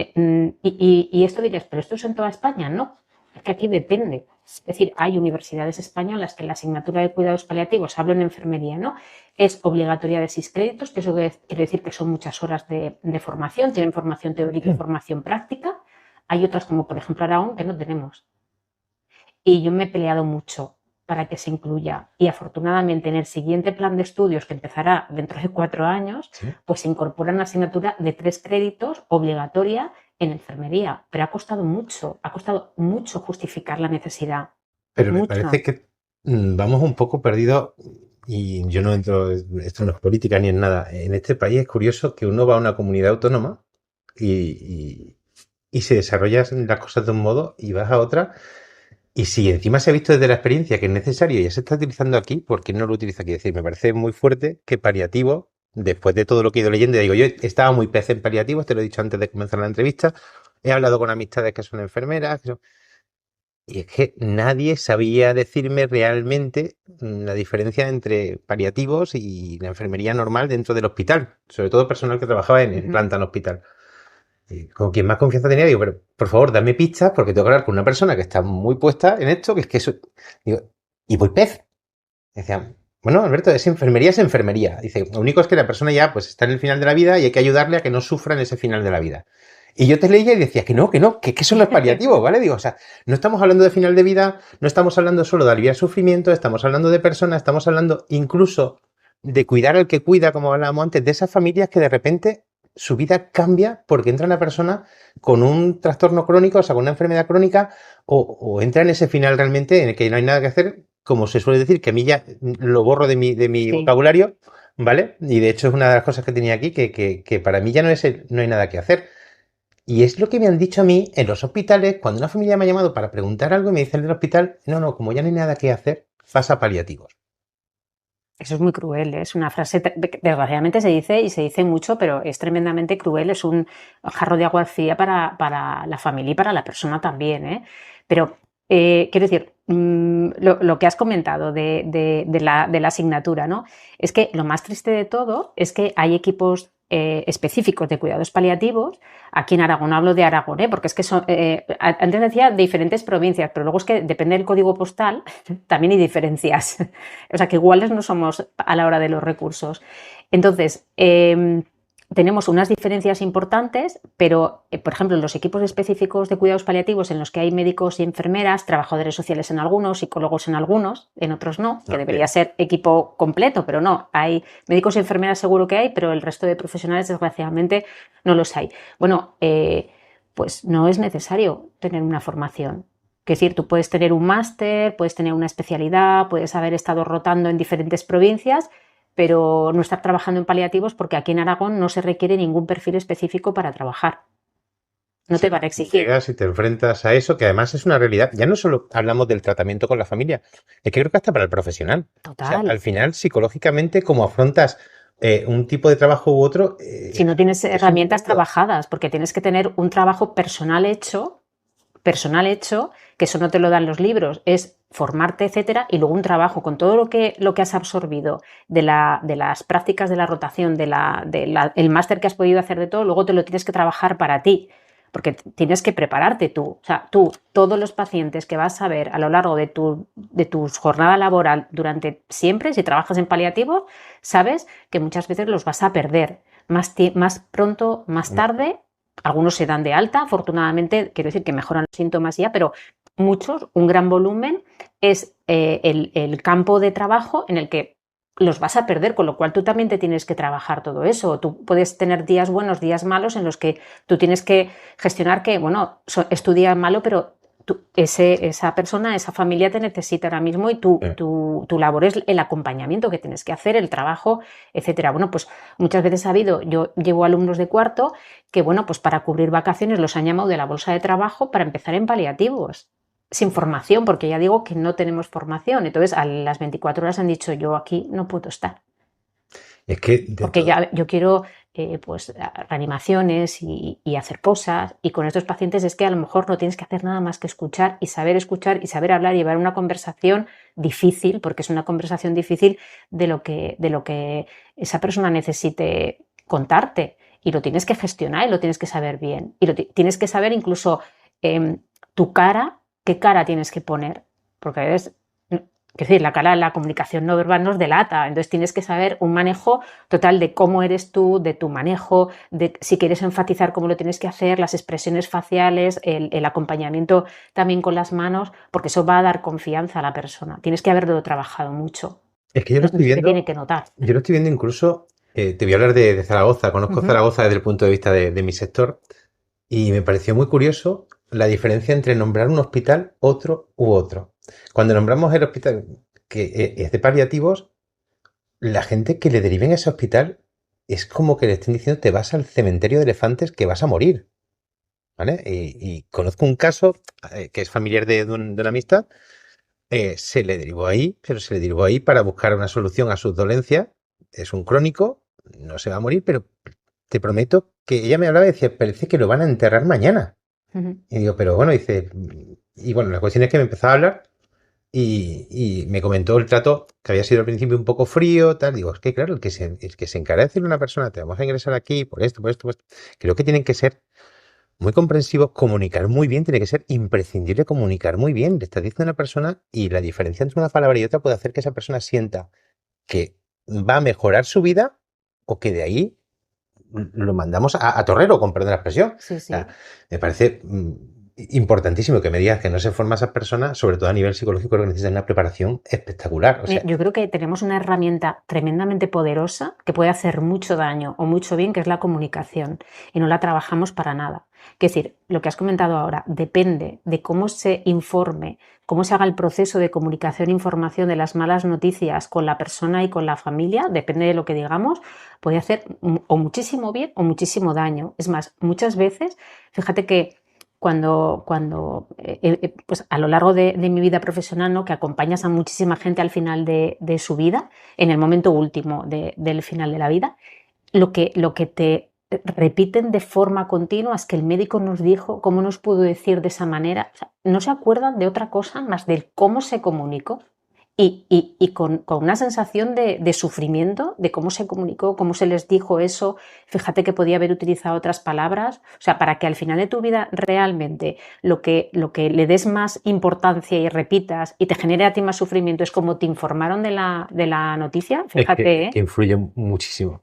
Speaker 2: Y esto dirías, pero esto es en toda España, ¿no? Es que aquí depende. Es decir, hay universidades españolas que la asignatura de cuidados paliativos, hablo en enfermería, ¿no? Es obligatoria de 6 créditos, que eso quiere decir que son muchas horas de formación, tienen formación teórica y formación práctica. Hay otras, como por ejemplo Aragón, que no tenemos. Y yo me he peleado mucho para que se incluya. Y afortunadamente en el siguiente plan de estudios, que empezará dentro de 4 años,
Speaker 1: ¿Sí?
Speaker 2: pues se incorpora una asignatura de 3 créditos obligatoria en enfermería. Pero ha costado mucho justificar la necesidad.
Speaker 1: Pero me
Speaker 2: Mucho.
Speaker 1: parece que vamos un poco perdidos, y yo no entro, esto no es política ni en nada. En este país es curioso que uno va a una comunidad autónoma y se desarrollan las cosas de un modo y vas a otra. Y si encima se ha visto desde la experiencia que es necesario y ya se está utilizando aquí, ¿por qué no lo utiliza aquí? Es decir, me parece muy fuerte que paliativo, después de todo lo que he ido leyendo, digo, yo estaba muy pez en paliativos, te lo he dicho antes de comenzar la entrevista, he hablado con amistades que son enfermeras, y es que nadie sabía decirme realmente la diferencia entre paliativos y la enfermería normal dentro del hospital, sobre todo personal que trabajaba en planta en hospital. Y con quien más confianza tenía, digo, pero por favor, dame pistas porque tengo que hablar con una persona que está muy puesta en esto, que es que eso. Digo, y voy pez. Decía, bueno, Alberto, es enfermería, es enfermería. Dice, lo único es que la persona ya pues está en el final de la vida y hay que ayudarle a que no sufra en ese final de la vida. Y yo te leía y decía que eso no es paliativo, ¿vale? Digo, o sea, no estamos hablando de final de vida, no estamos hablando solo de aliviar sufrimiento, estamos hablando de personas, estamos hablando incluso de cuidar al que cuida, como hablábamos antes, de esas familias que de repente su vida cambia porque entra una persona con un trastorno crónico, o sea, con una enfermedad crónica, o entra en ese final realmente en el que no hay nada que hacer, como se suele decir, que a mí ya lo borro de mi
Speaker 2: Sí.
Speaker 1: vocabulario, ¿vale? Y de hecho es una de las cosas que tenía aquí, que para mí ya no hay nada que hacer. Y es lo que me han dicho a mí en los hospitales, cuando una familia me ha llamado para preguntar algo y me dicen del hospital, no, como ya no hay nada que hacer, pasa a paliativos.
Speaker 2: Eso es muy cruel, ¿eh? Es una frase, desgraciadamente se dice y se dice mucho, pero es tremendamente cruel, es un jarro de agua fría para la familia y para la persona también, ¿eh? Pero quiero decir, lo que has comentado de la asignatura, ¿no? Es que lo más triste de todo es que hay equipos específicos de cuidados paliativos. Aquí en Aragón, hablo de Aragón, porque es que son, antes decía de diferentes provincias, pero luego es que depende del código postal, también hay diferencias. O sea que iguales no somos a la hora de los recursos. Entonces, tenemos unas diferencias importantes, pero, por ejemplo, en los equipos específicos de cuidados paliativos en los que hay médicos y enfermeras, trabajadores sociales en algunos, psicólogos en algunos, en otros no, que debería ser equipo completo, pero no, hay médicos y enfermeras seguro que hay, pero el resto de profesionales desgraciadamente no los hay. Bueno, pues no es necesario tener una formación. Es decir, tú puedes tener un máster, puedes tener una especialidad, puedes haber estado rotando en diferentes provincias, pero no estar trabajando en paliativos porque aquí en Aragón no se requiere ningún perfil específico para trabajar. No te van a exigir.
Speaker 1: Llegas y te enfrentas a eso, que además es una realidad. Ya no solo hablamos del tratamiento con la familia, es que creo que hasta para el profesional.
Speaker 2: Total.
Speaker 1: O sea, al final, psicológicamente, como afrontas un tipo de trabajo u otro.
Speaker 2: Si no tienes herramientas trabajadas, porque tienes que tener un trabajo personal hecho, que eso no te lo dan los libros, es formarte, etcétera, y luego un trabajo con todo lo que has absorbido de las prácticas de la rotación, el máster que has podido hacer de todo, luego te lo tienes que trabajar para ti, porque tienes que prepararte tú. O sea, tú, todos los pacientes que vas a ver a lo largo de tu jornada laboral durante siempre, si trabajas en paliativos, sabes que muchas veces los vas a perder más pronto, más tarde. Algunos se dan de alta, afortunadamente, quiero decir que mejoran los síntomas ya, pero muchos, un gran volumen, es el campo de trabajo en el que los vas a perder, con lo cual tú también te tienes que trabajar todo eso. Tú puedes tener días buenos, días malos, en los que tú tienes que gestionar que, bueno, es tu día malo, pero esa persona, esa familia te necesita ahora mismo y tu labor es el acompañamiento que tienes que hacer, el trabajo, etcétera. Bueno, pues muchas veces yo llevo alumnos de cuarto que, bueno, pues para cubrir vacaciones los han llamado de la bolsa de trabajo para empezar en paliativos, sin formación, porque ya digo que no tenemos formación. Entonces, a las 24 horas han dicho, yo aquí no puedo estar.
Speaker 1: Es que
Speaker 2: porque ya yo quiero pues reanimaciones y hacer cosas, y con estos pacientes es que a lo mejor no tienes que hacer nada más que escuchar y saber hablar y llevar una conversación difícil, porque es una conversación difícil de lo que esa persona necesite contarte, y lo tienes que gestionar y lo tienes que saber bien, y tienes que saber incluso tu cara qué cara tienes que poner, porque a veces, es decir, la cara, la comunicación no verbal nos delata, entonces tienes que saber un manejo total de cómo eres tú, de tu manejo, de si quieres enfatizar cómo lo tienes que hacer, las expresiones faciales, el acompañamiento también con las manos, porque eso va a dar confianza a la persona. Tienes que haberlo trabajado mucho.
Speaker 1: Es que yo lo
Speaker 2: No
Speaker 1: estoy
Speaker 2: se te tiene
Speaker 1: viendo,
Speaker 2: que notar.
Speaker 1: yo lo estoy viendo incluso, te voy a hablar de Zaragoza, conozco
Speaker 2: Ujú.
Speaker 1: Zaragoza desde el punto de vista de mi sector y me pareció muy curioso la diferencia entre nombrar un hospital, otro u otro. Cuando nombramos el hospital que es de paliativos, la gente que le deriven a ese hospital es como que le estén diciendo te vas al cementerio de elefantes que vas a morir, ¿vale? Y conozco un caso que es familiar de una amistad, se le derivó ahí, pero se le derivó ahí para buscar una solución a sus dolencias. Es un crónico, no se va a morir, pero te prometo que ella me hablaba y decía, parece que lo van a enterrar mañana.
Speaker 2: Ujú.
Speaker 1: Y digo, pero bueno, dice, y bueno, la cuestión es que me empezó a hablar y me comentó el trato que había sido al principio un poco frío, tal. Digo, es que claro, el que se encarga de decirle a una persona, te vamos a ingresar aquí por esto, por esto, por esto, creo que tienen que ser muy comprensivos, comunicar muy bien, tiene que ser imprescindible comunicar muy bien. Le estás diciendo a una persona y la diferencia entre una palabra y otra puede hacer que esa persona sienta que va a mejorar su vida o que de ahí lo mandamos a torrero, con perdón de la expresión.
Speaker 2: Sí,
Speaker 1: O sea,
Speaker 2: sí.
Speaker 1: me parece importantísimo que me digas que no se forma esas personas, sobre todo a nivel psicológico, que necesitan una preparación espectacular. O sea,
Speaker 2: Yo creo que tenemos una herramienta tremendamente poderosa que puede hacer mucho daño o mucho bien, que es la comunicación, y no la trabajamos para nada. Es decir, lo que has comentado ahora depende de cómo se informe, cómo se haga el proceso de comunicación e información de las malas noticias con la persona y con la familia, depende de lo que digamos, puede hacer o muchísimo bien o muchísimo daño. Es más, muchas veces, fíjate que pues a lo largo de mi vida profesional, ¿no? Que acompañas a muchísima gente al final de su vida, en el momento último del final de la vida, lo que te repiten de forma continua es que el médico nos dijo, cómo nos pudo decir de esa manera. O sea, no se acuerdan de otra cosa más del cómo se comunicó y con una sensación de sufrimiento, de cómo se comunicó, cómo se les dijo eso. Fíjate que podía haber utilizado otras palabras. O sea, para que al final de tu vida realmente lo que le des más importancia y repitas y te genere a ti más sufrimiento es como te informaron de la noticia.
Speaker 1: es
Speaker 2: Fíjate,
Speaker 1: que, que influye muchísimo.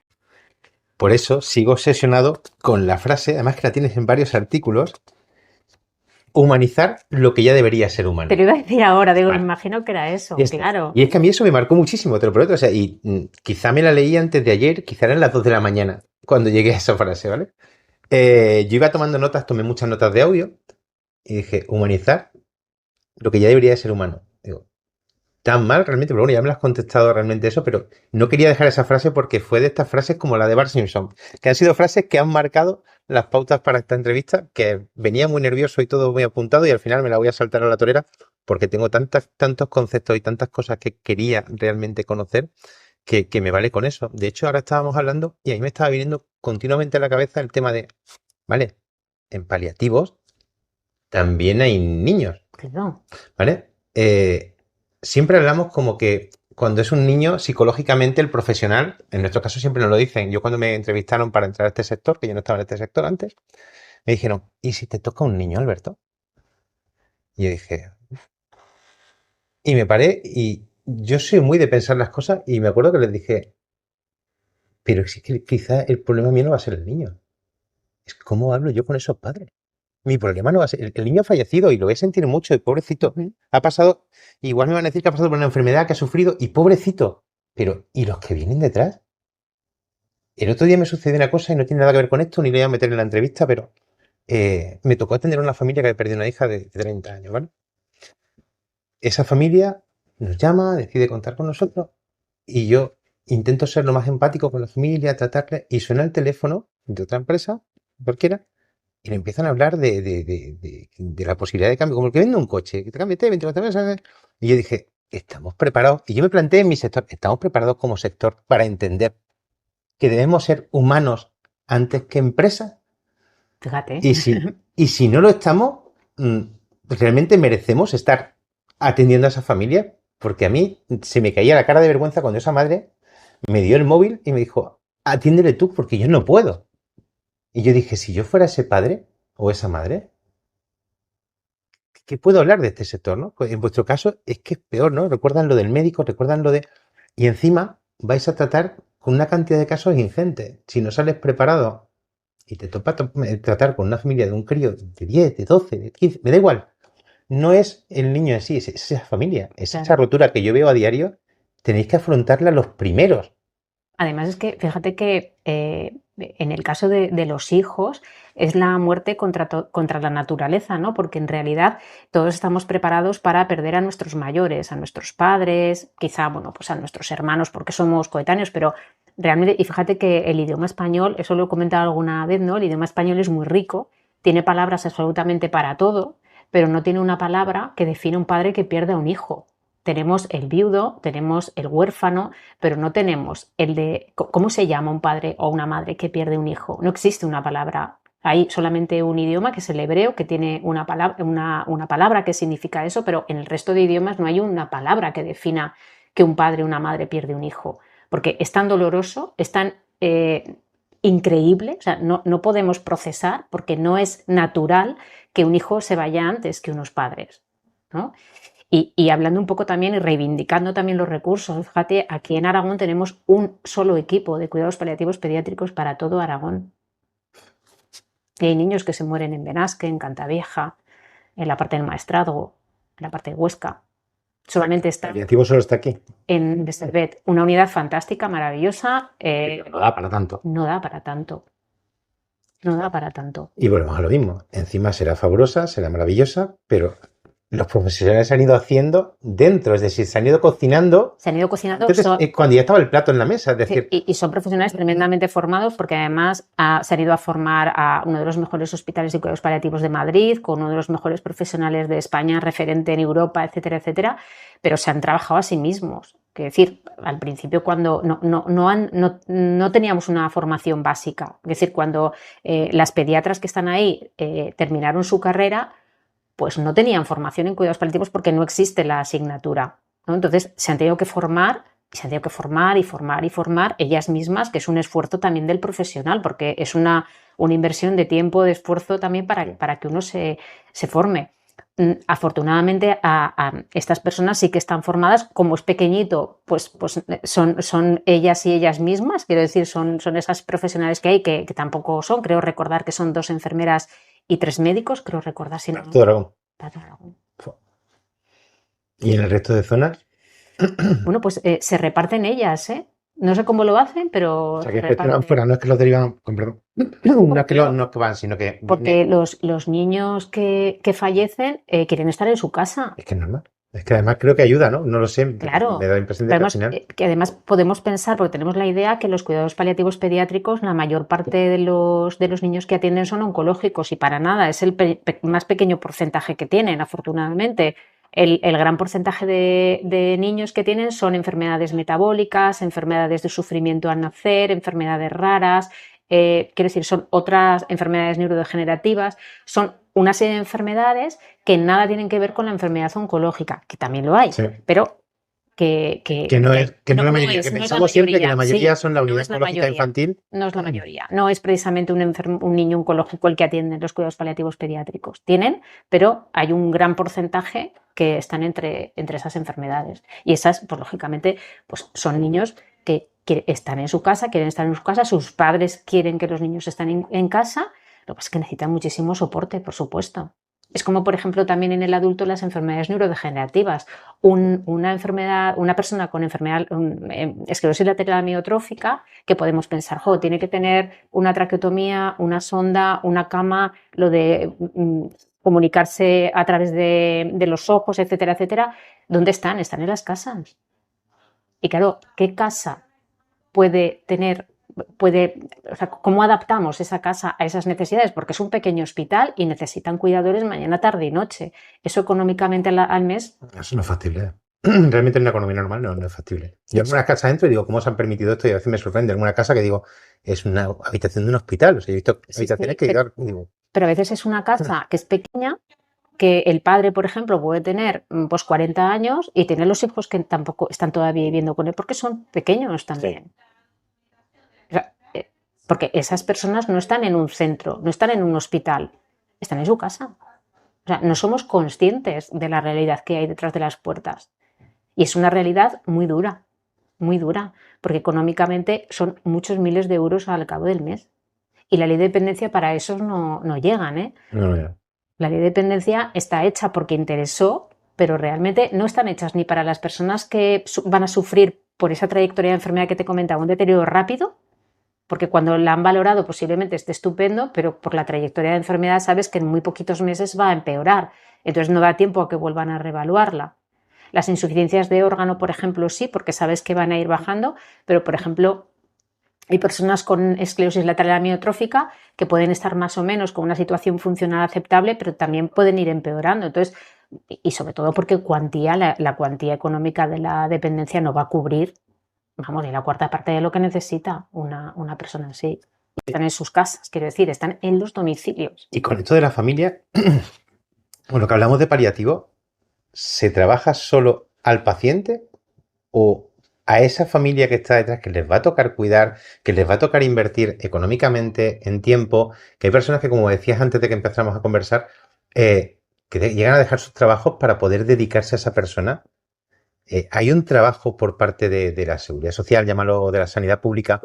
Speaker 1: Por eso sigo obsesionado con la frase, además que la tienes en varios artículos, humanizar lo que ya debería ser
Speaker 2: Te
Speaker 1: humano.
Speaker 2: lo iba a decir ahora, digo,
Speaker 1: Vale.
Speaker 2: imagino que era
Speaker 1: Ya
Speaker 2: eso,
Speaker 1: está.
Speaker 2: claro.
Speaker 1: Y es que a mí eso me marcó muchísimo, te lo prometo. O sea, y quizá me la leí antes de ayer, quizá eran las 2 de la mañana, cuando llegué a esa frase, ¿vale? Yo iba tomando notas, tomé muchas notas de audio y dije, humanizar lo que ya debería de ser humano. Digo, tan mal realmente, pero bueno, ya me lo has contestado realmente eso, pero no quería dejar esa frase porque fue de estas frases como la de Bart Simpson, que han sido frases que han marcado las pautas para esta entrevista, que venía muy nervioso y todo muy apuntado y al final me la voy a saltar a la torera porque tengo tantos conceptos y tantas cosas que quería realmente conocer que me vale con eso. De hecho, ahora estábamos hablando y a mí me estaba viniendo continuamente a la cabeza el tema de, vale, en paliativos también hay niños,
Speaker 2: Claro.
Speaker 1: ¿vale? Siempre hablamos como que cuando es un niño, psicológicamente el profesional, en nuestro caso siempre nos lo dicen. Yo cuando me entrevistaron para entrar a este sector, que yo no estaba en este sector antes, me dijeron, ¿y si te toca un niño, Alberto? Y yo dije, y me paré y yo soy muy de pensar las cosas y me acuerdo que les dije, pero es que quizá el problema mío no va a ser el niño, es cómo hablo yo con esos padres. Mi problema no va a ser, el niño ha fallecido y lo voy a sentir mucho y pobrecito,
Speaker 2: Ujú.
Speaker 1: ha pasado, igual me van a decir que ha pasado por una enfermedad, que ha sufrido y pobrecito, pero ¿y los que vienen detrás? El otro día me sucedió una cosa y no tiene nada que ver con esto, ni le voy a meter en la entrevista, pero me tocó atender a una familia que había perdido una hija de 30 años, ¿vale? Esa familia nos llama, decide contar con nosotros y yo intento ser lo más empático con la familia, tratarle y suena el teléfono de otra empresa, cualquiera, y le empiezan a hablar de la posibilidad de cambio, como el que vende un coche, que te cambie 24 meses. Y yo dije, estamos preparados. Y yo me planteé en mi sector, estamos preparados como sector para entender que debemos ser humanos antes que empresas.
Speaker 2: Fíjate.
Speaker 1: Y si no lo estamos, mm, realmente merecemos estar atendiendo a esa familia, porque a mí se me caía la cara de vergüenza cuando esa madre me dio el móvil y me dijo, atiéndele tú, porque yo no puedo. Y yo dije, si yo fuera ese padre o esa madre, ¿qué puedo hablar de este sector, no? Pues en vuestro caso es que es peor, ¿no? Recuerdan lo del médico, recuerdan lo de... Y encima vais a tratar con una cantidad de casos ingentes. Si no sales preparado y te toca tratar con una familia de un crío de 10, de 12, de 15, me da igual. No es el niño en sí, es esa familia, es esa
Speaker 2: Claro.
Speaker 1: rotura que yo veo a diario, tenéis que afrontarla los primeros.
Speaker 2: Además es que fíjate que en el caso de los hijos es la muerte contra la naturaleza, ¿no? Porque en realidad todos estamos preparados para perder a nuestros mayores, a nuestros padres, quizá, bueno, pues a nuestros hermanos porque somos coetáneos, pero realmente, y fíjate que el idioma español, eso lo he comentado alguna vez, ¿no? El idioma español es muy rico, tiene palabras absolutamente para todo, pero no tiene una palabra que define un padre que pierde a un hijo. Tenemos el viudo, tenemos el huérfano, pero no tenemos el de cómo se llama un padre o una madre que pierde un hijo. No existe una palabra. Hay solamente un idioma que es el hebreo, que tiene una palabra que significa eso, pero en el resto de idiomas no hay una palabra que defina que un padre o una madre pierde un hijo. Porque es tan doloroso, es tan increíble, o sea, no podemos procesar porque no es natural que un hijo se vaya antes que unos padres, ¿no? Y hablando un poco también y reivindicando también los recursos, fíjate, aquí en Aragón tenemos un solo equipo de cuidados paliativos pediátricos para todo Aragón. Y hay niños que se mueren en Benasque, en Cantavieja, en la parte del Maestrazgo, en la parte de Huesca. Solamente está
Speaker 1: El paliativo solo está aquí.
Speaker 2: en Becervet, una unidad fantástica, maravillosa.
Speaker 1: No da para tanto.
Speaker 2: No da para tanto. No da para tanto.
Speaker 1: Y volvemos a lo mismo. Encima será fabulosa, será maravillosa, pero los profesionales se han ido haciendo dentro, es decir, se han ido cocinando.
Speaker 2: Se han ido cocinando.
Speaker 1: Entonces, cuando ya estaba el plato en la mesa, es decir...
Speaker 2: Y son profesionales tremendamente formados porque además se han ido a formar a uno de los mejores hospitales de cuidados paliativos de Madrid, con uno de los mejores profesionales de España, referente en Europa, etcétera, etcétera, pero se han trabajado a sí mismos. Es decir, al principio cuando no teníamos una formación básica, es decir, cuando las pediatras que están ahí terminaron su carrera, pues no tenían formación en cuidados paliativos porque no existe la asignatura, ¿no? Entonces se han tenido que formar y formar ellas mismas, que es un esfuerzo también del profesional, porque es una inversión de tiempo, de esfuerzo también para que uno se forme. Afortunadamente a estas personas sí que están formadas, como es pequeñito, pues son ellas y ellas mismas, quiero decir, son esas profesionales que hay, que tampoco son, creo recordar que son 2 enfermeras y 3 médicos, creo recordar. Si no,
Speaker 1: todo Aragón.
Speaker 2: Para Aragón.
Speaker 1: ¿Y en el resto de zonas?
Speaker 2: Bueno, pues se reparten ellas, ¿eh? No sé cómo lo hacen, pero...
Speaker 1: O sea, que gestionan fuera, no es que los derivan, perdón, no es que van, sino que...
Speaker 2: Porque los niños que fallecen quieren estar en su casa.
Speaker 1: Es que es normal. Es que además creo que ayuda, ¿no? No lo sé.
Speaker 2: Claro.
Speaker 1: Me da la impresión de que al final...
Speaker 2: que además podemos pensar, porque tenemos la idea que los cuidados paliativos pediátricos, la mayor parte de los niños que atienden son oncológicos y para nada, es el más pequeño porcentaje que tienen, afortunadamente. El gran porcentaje de niños que tienen son enfermedades metabólicas, enfermedades de sufrimiento al nacer, enfermedades raras, quiero decir, son otras enfermedades neurodegenerativas, son una serie de enfermedades que nada tienen que ver con la enfermedad oncológica, que también lo hay, sí, pero que
Speaker 1: no es la mayoría, que pensamos siempre que la mayoría son la unidad oncológica infantil.
Speaker 2: No es la mayoría, no es precisamente un niño oncológico el que atiende los cuidados paliativos pediátricos. Tienen, pero hay un gran porcentaje que están entre esas enfermedades. Y esas, pues lógicamente, pues son niños que están en su casa, quieren estar en su casa, sus padres quieren que los niños estén en casa, lo que pasa es que necesitan muchísimo soporte, por supuesto. Es como, por ejemplo, también en el adulto las enfermedades neurodegenerativas. Una persona con enfermedad esclerosis lateral amiotrófica, que podemos pensar, tiene que tener una traqueotomía, una sonda, una cama, lo de comunicarse a través de los ojos, etcétera, etcétera. ¿Dónde están? Están en las casas. Y claro, ¿qué casa puede, o sea, cómo adaptamos esa casa a esas necesidades? Porque es un pequeño hospital y necesitan cuidadores mañana, tarde y noche. Eso económicamente al mes...
Speaker 1: Eso no es factible. Realmente en una economía normal no es factible. Yo en algunas casas entro y digo, ¿cómo se han permitido esto? Y a veces me sorprende. En alguna casa que digo, es una habitación de un hospital. O sea, he visto habitaciones que digo...
Speaker 2: Pero a veces es una casa que es pequeña, que el padre, por ejemplo, puede tener pues 40 años y tener los hijos que tampoco están todavía viviendo con él porque son pequeños también. Sí. O sea, porque esas personas no están en un centro, no están en un hospital, están en su casa. O sea, no somos conscientes de la realidad que hay detrás de las puertas. Y es una realidad muy dura, porque económicamente son muchos miles de euros al cabo del mes. Y la ley de dependencia para esos no llegan, ¿eh?
Speaker 1: No.
Speaker 2: La ley de dependencia está hecha porque interesó, pero realmente no están hechas ni para las personas que van a sufrir por esa trayectoria de enfermedad que te comentaba, un deterioro rápido, porque cuando la han valorado posiblemente esté estupendo, pero por la trayectoria de enfermedad sabes que en muy poquitos meses va a empeorar, entonces no da tiempo a que vuelvan a reevaluarla. Las insuficiencias de órgano, por ejemplo, sí, porque sabes que van a ir bajando, pero por ejemplo hay personas con esclerosis lateral amiotrófica que pueden estar más o menos con una situación funcional aceptable, pero también pueden ir empeorando. Entonces, y sobre todo porque la cuantía económica de la dependencia no va a cubrir, vamos, ni la cuarta parte de lo que necesita una persona así. Están en sus casas, quiero decir, están en los domicilios.
Speaker 1: Y con esto de la familia, con lo que hablamos de paliativo, ¿se trabaja solo al paciente o a esa familia que está detrás, que les va a tocar cuidar, que les va a tocar invertir económicamente, en tiempo? Que hay personas que, como decías antes de que empezáramos a conversar, que llegan a dejar sus trabajos para poder dedicarse a esa persona. Hay un trabajo por parte de la seguridad social, llámalo de la sanidad pública,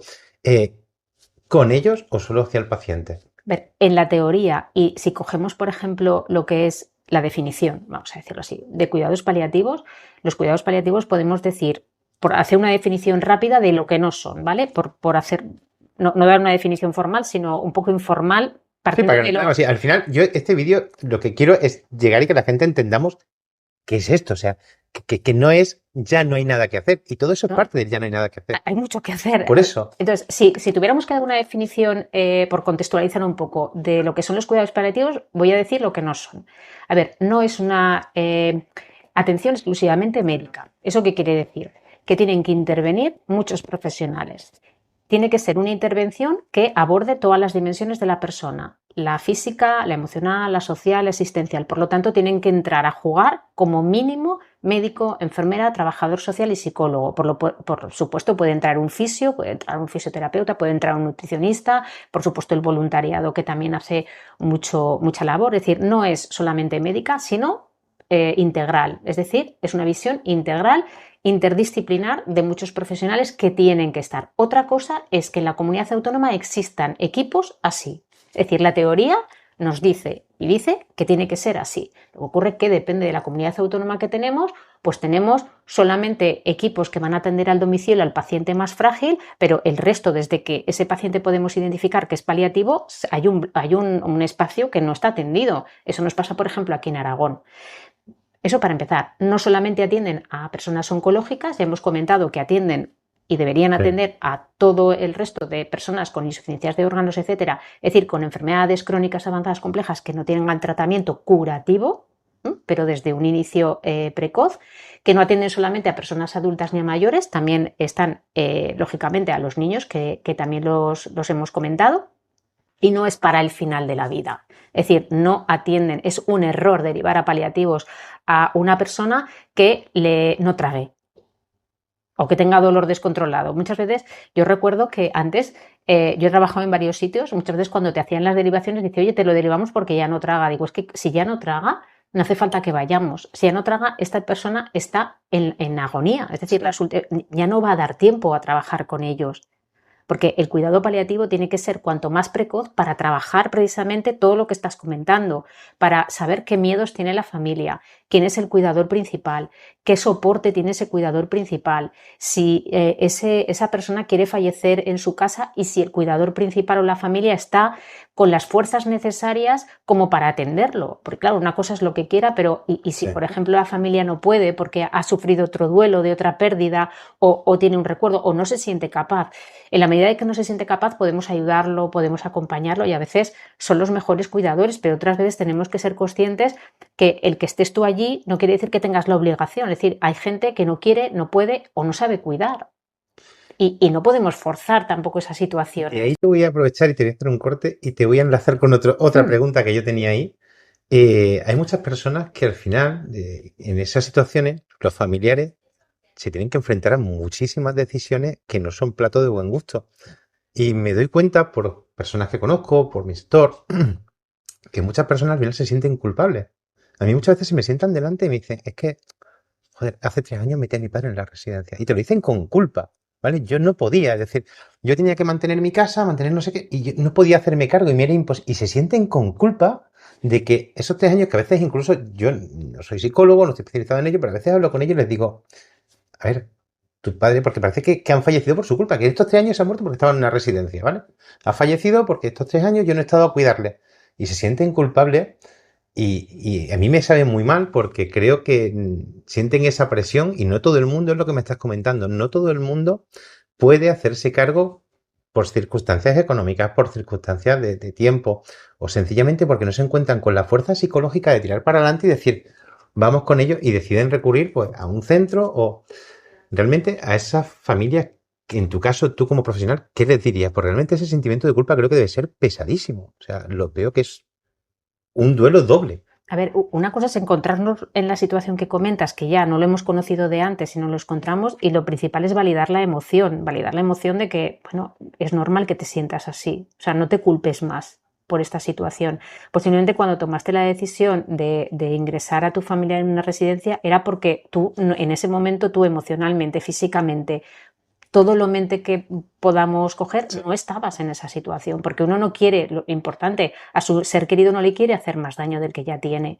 Speaker 1: ¿con ellos o solo hacia el paciente?
Speaker 2: Ver, en la teoría, y si cogemos, por ejemplo, lo que es la definición, vamos a decirlo así, de cuidados paliativos, los cuidados paliativos podemos decir, por hacer una definición rápida de lo que no son, ¿vale? Por hacer, no dar una definición formal, sino un poco informal.
Speaker 1: Sí, para que así, al final, yo este vídeo lo que quiero es llegar y que la gente entendamos qué es esto, o sea, que no es ya no hay nada que hacer, y todo eso es parte del ya no hay nada que hacer.
Speaker 2: Hay mucho que hacer.
Speaker 1: Por eso.
Speaker 2: Entonces, si tuviéramos que dar una definición, por contextualizar un poco, de lo que son los cuidados paliativos, voy a decir lo que no son. A ver, no es una atención exclusivamente médica. ¿Eso qué quiere decir? Que tienen que intervenir muchos profesionales. Tiene que ser una intervención que aborde todas las dimensiones de la persona, la física, la emocional, la social, la existencial. Por lo tanto, tienen que entrar a jugar como mínimo médico, enfermera, trabajador social y psicólogo. Por supuesto, puede entrar un fisio, puede entrar un fisioterapeuta, puede entrar un nutricionista, por supuesto el voluntariado, que también hace mucha labor. Es decir, no es solamente médica, sino integral. Es decir, es una visión integral, interdisciplinar, de muchos profesionales que tienen que estar. Otra cosa es que en la comunidad autónoma existan equipos así. Es decir, la teoría nos dice que tiene que ser así. Lo que ocurre es que depende de la comunidad autónoma que tenemos, pues tenemos solamente equipos que van a atender al domicilio al paciente más frágil, pero el resto, desde que ese paciente podemos identificar que es paliativo, hay un espacio que no está atendido. Eso nos pasa, por ejemplo, aquí en Aragón. Eso para empezar. No solamente atienden a personas oncológicas, ya hemos comentado que atienden y deberían atender a todo el resto de personas con insuficiencias de órganos, etcétera, es decir, con enfermedades crónicas avanzadas complejas que no tienen tratamiento curativo, pero desde un inicio precoz, que no atienden solamente a personas adultas ni a mayores, también están, lógicamente, a los niños, que también los hemos comentado, y no es para el final de la vida. Es decir, no atienden, es un error derivar a paliativos a una persona que no trague o que tenga dolor descontrolado. Muchas veces, yo recuerdo que antes, yo he trabajado en varios sitios, muchas veces cuando te hacían las derivaciones, dice, oye, te lo derivamos porque ya no traga. Digo, es que si ya no traga, no hace falta que vayamos. Si ya no traga, esta persona está en agonía, es decir, ya no va a dar tiempo a trabajar con ellos. Porque el cuidado paliativo tiene que ser cuanto más precoz para trabajar precisamente todo lo que estás comentando, para saber qué miedos tiene la familia, quién es el cuidador principal, qué soporte tiene ese cuidador principal, si esa persona quiere fallecer en su casa y si el cuidador principal o la familia está con las fuerzas necesarias como para atenderlo. Porque claro, una cosa es lo que quiera, pero y si por ejemplo la familia no puede porque ha sufrido otro duelo de otra pérdida o tiene un recuerdo o no se siente capaz. En la medida de que no se siente capaz podemos ayudarlo, podemos acompañarlo y a veces son los mejores cuidadores, pero otras veces tenemos que ser conscientes que el que estés tú allí no quiere decir que tengas la obligación. Es decir, hay gente que no quiere, no puede o no sabe cuidar. Y no podemos forzar tampoco esa situación.
Speaker 1: Y ahí te voy a aprovechar y te voy a hacer un corte y te voy a enlazar con otra pregunta que yo tenía ahí. Hay muchas personas que al final, en esas situaciones, los familiares se tienen que enfrentar a muchísimas decisiones que no son plato de buen gusto. Y me doy cuenta, por personas que conozco, por mi sector, que muchas personas al final se sienten culpables. A mí muchas veces se me sientan delante y me dicen, es que, joder, hace 3 años metí a mi padre en la residencia. Y te lo dicen con culpa, ¿vale? Yo no podía, es decir, yo tenía que mantener mi casa, mantener no sé qué, y yo no podía hacerme cargo y me era imposible. Y se sienten con culpa de que esos 3 años, que a veces incluso yo no soy psicólogo, no estoy especializado en ello, pero a veces hablo con ellos y les digo, a ver, tu padre, porque parece que han fallecido por su culpa, que estos 3 años se ha muerto porque estaba en una residencia, ¿vale? Ha fallecido porque estos 3 años yo no he estado a cuidarle. Y se sienten culpables y a mí me sabe muy mal porque creo que sienten esa presión y no todo el mundo es lo que me estás comentando. No todo el mundo puede hacerse cargo por circunstancias económicas, por circunstancias de tiempo o sencillamente porque no se encuentran con la fuerza psicológica de tirar para adelante y decir, vamos con ello y deciden recurrir pues, a un centro o realmente a esas familias que en tu caso, tú como profesional, ¿qué les dirías? Porque realmente ese sentimiento de culpa creo que debe ser pesadísimo. O sea, lo veo que es un duelo doble.
Speaker 2: A ver, una cosa es encontrarnos en la situación que comentas, que ya no lo hemos conocido de antes, sino lo encontramos, y lo principal es validar la emoción de que, bueno, es normal que te sientas así, o sea, no te culpes más por esta situación. Posiblemente cuando tomaste la decisión de ingresar a tu familia en una residencia era porque tú, en ese momento, tú emocionalmente, físicamente, todo lo mente que podamos coger, no estabas en esa situación, porque uno no quiere, lo importante, a su ser querido no le quiere hacer más daño del que ya tiene,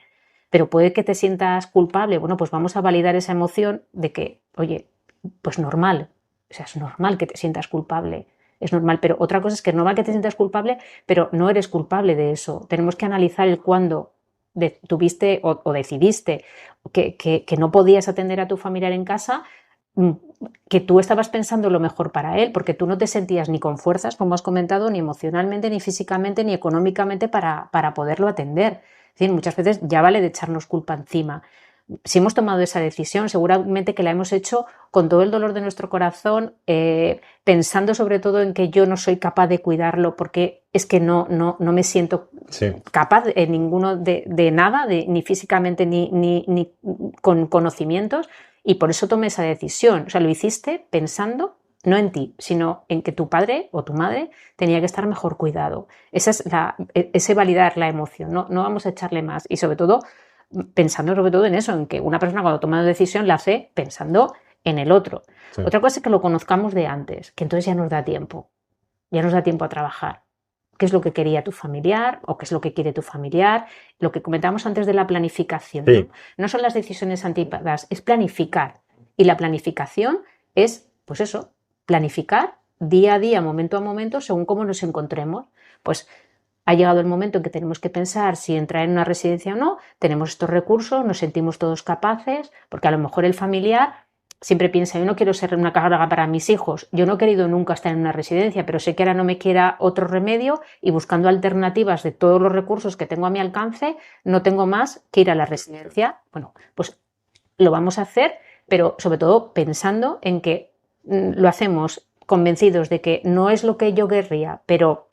Speaker 2: pero puede que te sientas culpable. Bueno, pues vamos a validar esa emoción de que, oye, pues normal, o sea, es normal que te sientas culpable, es normal, pero otra cosa es que es normal que te sientas culpable, pero no eres culpable de eso. Tenemos que analizar el cuándo tuviste o decidiste que no podías atender a tu familiar en casa, que tú estabas pensando lo mejor para él, porque tú no te sentías ni con fuerzas, como has comentado, ni emocionalmente, ni físicamente, ni económicamente para poderlo atender. Es decir, muchas veces ya vale de echarnos culpa encima. Si hemos tomado esa decisión, seguramente que la hemos hecho con todo el dolor de nuestro corazón, pensando sobre todo en que yo no soy capaz de cuidarlo porque es que no me siento capaz en ninguno de nada, ni físicamente ni con conocimientos, y por eso tomé esa decisión. O sea, lo hiciste pensando no en ti, sino en que tu padre o tu madre tenía que estar mejor cuidado. Ese validar la emoción, no vamos a echarle más. Y sobre todo, pensando sobre todo en eso, en que una persona cuando toma una decisión la hace pensando en el otro. Sí. Otra cosa es que lo conozcamos de antes, que entonces ya nos da tiempo a trabajar. ¿Qué es lo que quería tu familiar o qué es lo que quiere tu familiar? Lo que comentamos antes de la planificación. Sí. ¿No? No son las decisiones anticipadas, es planificar. Y la planificación es, pues eso, planificar día a día, momento a momento, según cómo nos encontremos. Pues ha llegado el momento en que tenemos que pensar si entrar en una residencia o no, tenemos estos recursos, nos sentimos todos capaces, porque a lo mejor el familiar siempre piensa, yo no quiero ser una carga para mis hijos, yo no he querido nunca estar en una residencia, pero sé que ahora no me queda otro remedio y buscando alternativas de todos los recursos que tengo a mi alcance, no tengo más que ir a la residencia. Bueno, pues lo vamos a hacer, pero sobre todo pensando en que lo hacemos convencidos de que no es lo que yo querría, pero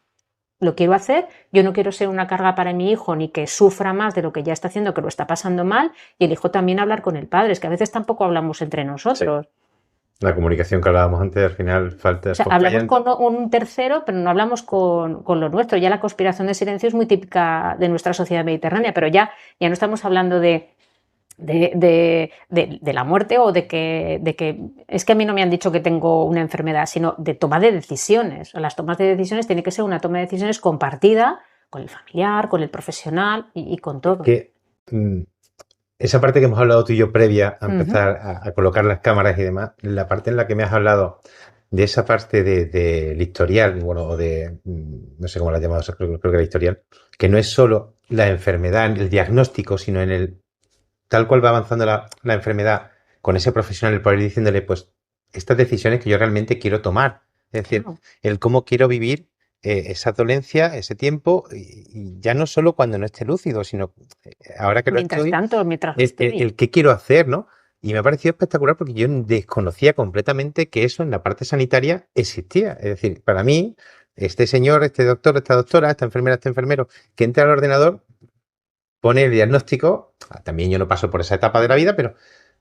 Speaker 2: lo quiero hacer, yo no quiero ser una carga para mi hijo ni que sufra más de lo que ya está haciendo, que lo está pasando mal, y elijo también hablar con el padre, es que a veces tampoco hablamos entre nosotros.
Speaker 1: Sí. La comunicación que hablábamos antes, al final falta...
Speaker 2: O sea, hablamos con un tercero, pero no hablamos con lo nuestro. Ya la conspiración de silencio es muy típica de nuestra sociedad mediterránea, pero ya no estamos hablando de la muerte o de que es que a mí no me han dicho que tengo una enfermedad, sino de toma de decisiones. Las tomas de decisiones tiene que ser una toma de decisiones compartida con el familiar, con el profesional y con todo.
Speaker 1: Esa parte que hemos hablado tú y yo previa a empezar a colocar las cámaras y demás, la parte en la que me has hablado de esa parte del historial, bueno, o de, no sé cómo la has llamado, creo que era historial, que no es solo la enfermedad, el diagnóstico, sino en el tal cual va avanzando la enfermedad con ese profesional, el poder ir diciéndole, pues, estas decisiones que yo realmente quiero tomar. Es decir, el cómo quiero vivir esa dolencia, ese tiempo, y ya no solo cuando no esté lúcido, sino ahora que
Speaker 2: mientras
Speaker 1: el qué quiero hacer, ¿no? Y me ha parecido espectacular porque yo desconocía completamente que eso en la parte sanitaria existía. Es decir, para mí, este señor, este doctor, esta doctora, esta enfermera, este enfermero, que entra al ordenador, pone el diagnóstico, también yo no paso por esa etapa de la vida, pero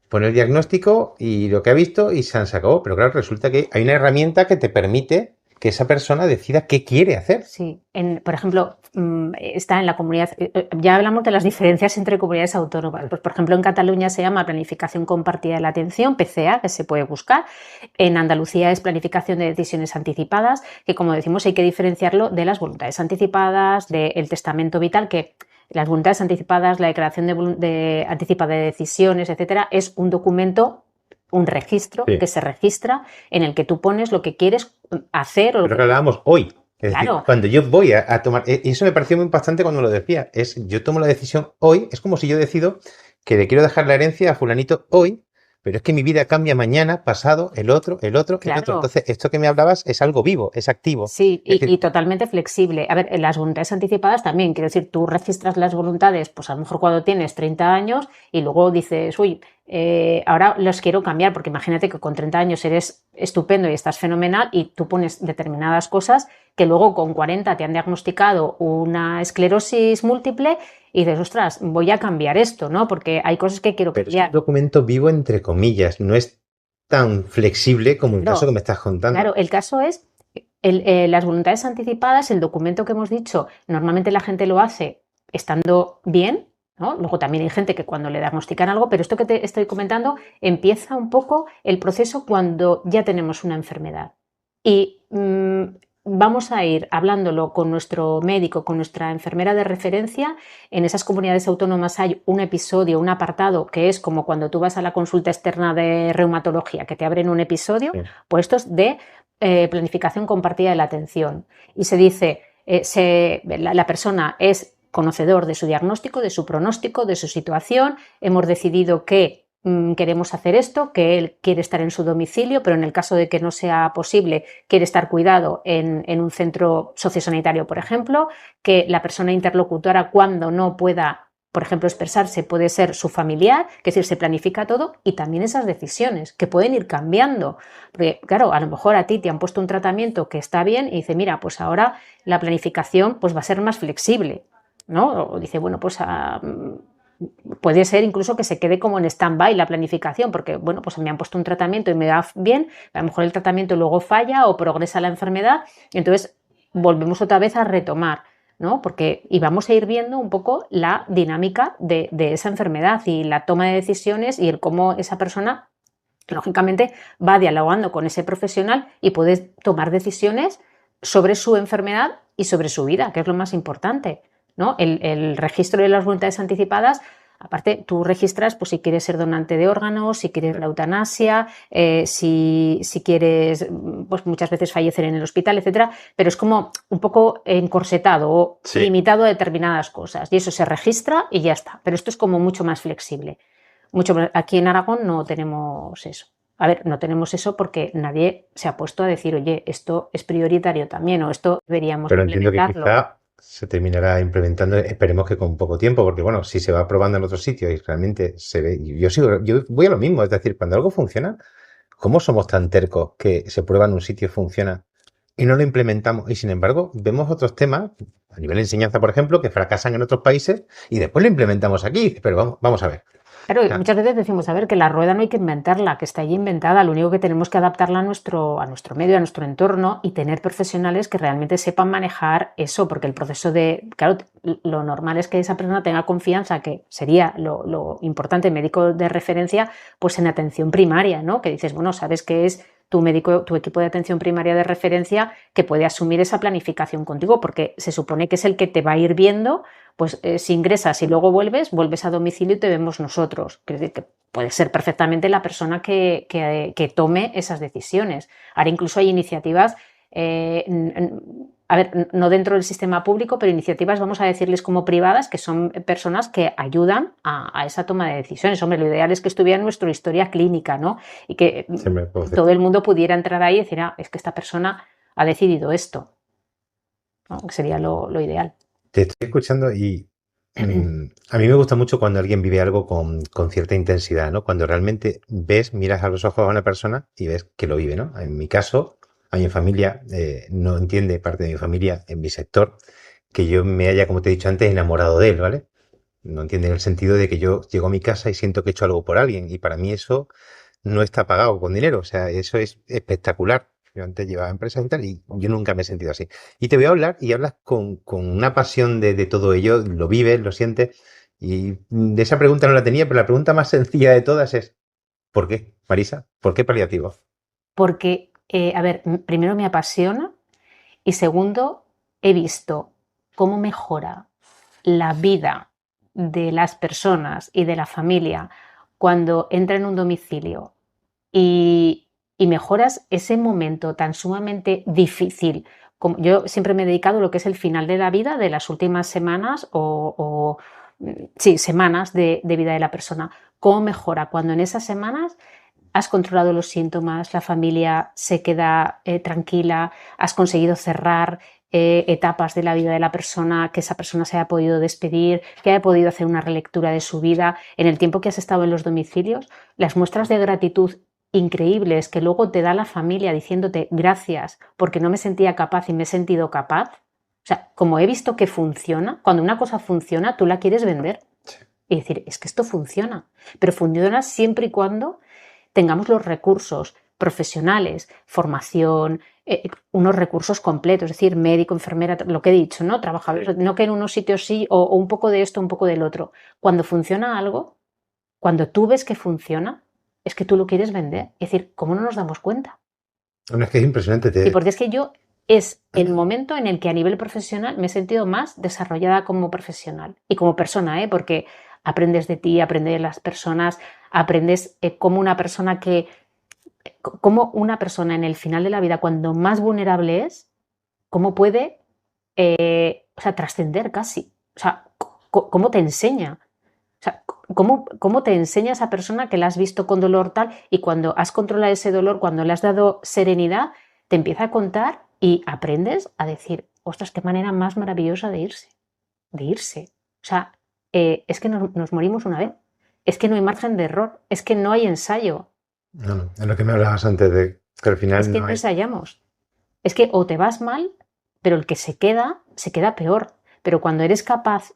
Speaker 1: pone el diagnóstico y lo que ha visto y se han sacado. Pero claro, resulta que hay una herramienta que te permite que esa persona decida qué quiere hacer.
Speaker 2: Sí, por ejemplo, está en la comunidad, ya hablamos de las diferencias entre comunidades autónomas. Pues, por ejemplo, en Cataluña se llama Planificación Compartida de la Atención, PCA, que se puede buscar. En Andalucía es Planificación de Decisiones Anticipadas, que como decimos hay que diferenciarlo de las voluntades anticipadas, del testamento vital, que las voluntades anticipadas, la declaración anticipada de decisiones, etcétera, es un documento, un registro que se registra en el que tú pones lo que quieres hacer.
Speaker 1: Pero que hablábamos hoy. Es
Speaker 2: claro.
Speaker 1: decir, cuando yo voy a tomar, y eso me pareció muy impactante cuando lo decía, yo tomo la decisión hoy, es como si yo decido que le quiero dejar la herencia a fulanito hoy, pero es que mi vida cambia mañana, pasado, el otro. Entonces, esto que me hablabas es algo vivo, es activo.
Speaker 2: Sí, y totalmente flexible. A ver, las voluntades anticipadas también, quiero decir, tú registras las voluntades, pues a lo mejor cuando tienes 30 años y luego dices, uy, ahora los quiero cambiar, porque imagínate que con 30 años eres estupendo y estás fenomenal y tú pones determinadas cosas que luego con 40 te han diagnosticado una esclerosis múltiple y dices, ostras, voy a cambiar esto, ¿no? Porque hay cosas que quiero cambiar.
Speaker 1: Es un documento vivo entre comillas, no es tan flexible como el caso que me estás contando.
Speaker 2: Claro, el caso es, las voluntades anticipadas, el documento que hemos dicho, normalmente la gente lo hace estando bien, ¿no? Luego también hay gente que cuando le diagnostican algo, pero esto que te estoy comentando empieza un poco el proceso cuando ya tenemos una enfermedad. Y vamos a ir hablándolo con nuestro médico, con nuestra enfermera de referencia. En esas comunidades autónomas hay un episodio, un apartado, que es como cuando tú vas a la consulta externa de reumatología, que te abren un episodio, pues esto es de planificación compartida de la atención. Y se dice, la persona es conocedor de su diagnóstico, de su pronóstico, de su situación. Hemos decidido que queremos hacer esto, que él quiere estar en su domicilio, pero en el caso de que no sea posible, quiere estar cuidado en un centro sociosanitario, por ejemplo, que la persona interlocutora, cuando no pueda, por ejemplo, expresarse, puede ser su familiar, que es decir, se planifica todo, y también esas decisiones que pueden ir cambiando. Porque, claro, a lo mejor a ti te han puesto un tratamiento que está bien y dice, mira, pues ahora la planificación pues va a ser más flexible, ¿no? O dice, bueno, pues puede ser incluso que se quede como en stand-by la planificación, porque, bueno, pues me han puesto un tratamiento y me va bien, a lo mejor el tratamiento luego falla o progresa la enfermedad, y entonces volvemos otra vez a retomar, ¿no? Porque y vamos a ir viendo un poco la dinámica de esa enfermedad y la toma de decisiones y el cómo esa persona, lógicamente, va dialogando con ese profesional y puede tomar decisiones sobre su enfermedad y sobre su vida, que es lo más importante, ¿no? El registro de las voluntades anticipadas, aparte tú registras pues, si quieres ser donante de órganos, si quieres la eutanasia, si quieres pues, muchas veces fallecer en el hospital, etcétera, pero es como un poco encorsetado o limitado a determinadas cosas y eso se registra y ya está, pero esto es como mucho más flexible. Aquí en Aragón no tenemos eso. A ver, no tenemos eso porque nadie se ha puesto a decir, oye, esto es prioritario también o esto deberíamos implementarlo.
Speaker 1: Pero entiendo que quizá se terminará implementando, esperemos que con poco tiempo, porque bueno, si se va probando en otros sitios y realmente se ve, yo voy a lo mismo, es decir, cuando algo funciona, ¿cómo somos tan tercos que se prueba en un sitio y funciona y no lo implementamos? Y sin embargo, vemos otros temas, a nivel de enseñanza, por ejemplo, que fracasan en otros países y después lo implementamos aquí, pero vamos a ver.
Speaker 2: Claro, muchas veces decimos, a ver, que la rueda no hay que inventarla, que está allí inventada, lo único que tenemos que adaptarla a nuestro medio, a nuestro entorno y tener profesionales que realmente sepan manejar eso, porque el proceso claro, lo normal es que esa persona tenga confianza, que sería lo importante, médico de referencia, pues en atención primaria, ¿no? Que dices, bueno, sabes que es tu médico, tu equipo de atención primaria de referencia que puede asumir esa planificación contigo, porque se supone que es el que te va a ir viendo, pues si ingresas y luego vuelves a domicilio y te vemos nosotros. Quiere decir que puede ser perfectamente la persona que tome esas decisiones. Ahora incluso hay iniciativas, a ver, no dentro del sistema público, pero iniciativas, vamos a decirles como privadas, que son personas que ayudan a esa toma de decisiones. Hombre, lo ideal es que estuviera en nuestra historia clínica, ¿no? Y que todo el mundo pudiera entrar ahí y decir, es que esta persona ha decidido esto, ¿no? Que sería lo ideal.
Speaker 1: Te estoy escuchando y a mí me gusta mucho cuando alguien vive algo con cierta intensidad, ¿no? Cuando realmente miras a los ojos a una persona y ves que lo vive, ¿no? En mi caso, a mi familia, no entiende parte de mi familia en mi sector que yo me haya, como te he dicho antes, enamorado de él, ¿vale? No entiende en el sentido de que yo llego a mi casa y siento que he hecho algo por alguien y para mí eso no está pagado con dinero, o sea, eso es espectacular. Yo antes llevaba empresas y tal, y yo nunca me he sentido así. Y te voy a hablar, y hablas con una pasión de todo ello, lo vives, lo sientes, y de esa pregunta no la tenía, pero la pregunta más sencilla de todas es, ¿por qué, Marisa? ¿Por qué paliativo?
Speaker 2: Porque, a ver, primero me apasiona y segundo, he visto cómo mejora la vida de las personas y de la familia cuando entra en un domicilio y mejoras ese momento tan sumamente difícil. Como yo siempre me he dedicado a lo que es el final de la vida, de las últimas semanas sí, semanas de vida de la persona. ¿Cómo mejora cuando en esas semanas has controlado los síntomas, la familia se queda tranquila, has conseguido cerrar etapas de la vida de la persona, que esa persona se haya podido despedir, que haya podido hacer una relectura de su vida en el tiempo que has estado en los domicilios? Las muestras de gratitud increíbles que luego te da la familia diciéndote gracias porque no me sentía capaz y me he sentido capaz. O sea, como he visto que funciona, cuando una cosa funciona, tú la quieres vender y decir, es que esto funciona, pero funciona siempre y cuando tengamos los recursos profesionales, formación, unos recursos completos, es decir, médico, enfermera, lo que he dicho, ¿no? Trabajadores, no que en unos sitios sí o un poco de esto, un poco del otro. Cuando funciona algo, cuando tú ves que funciona, es que tú lo quieres vender. Es decir, ¿cómo no nos damos cuenta?
Speaker 1: Bueno, es que es impresionante.
Speaker 2: Y porque es que yo es el momento en el que a nivel profesional me he sentido más desarrollada como profesional y como persona, ¿eh? Porque aprendes de ti, aprendes de las personas, aprendes cómo una persona en el final de la vida, cuando más vulnerable es, cómo puede, o sea, trascender casi. O sea, cómo te enseña. O sea, ¿cómo te enseña esa persona que la has visto con dolor tal y cuando has controlado ese dolor, cuando le has dado serenidad, te empieza a contar y aprendes a decir, ostras, qué manera más maravillosa de irse, de irse. O sea, es que nos morimos una vez, es que no hay margen de error, es que no hay ensayo,
Speaker 1: No, no, es lo que me hablabas antes de que al
Speaker 2: es
Speaker 1: final
Speaker 2: que
Speaker 1: no
Speaker 2: no
Speaker 1: hay.
Speaker 2: ensayamos. Es que o te vas mal, pero el que se queda peor. Pero cuando eres capaz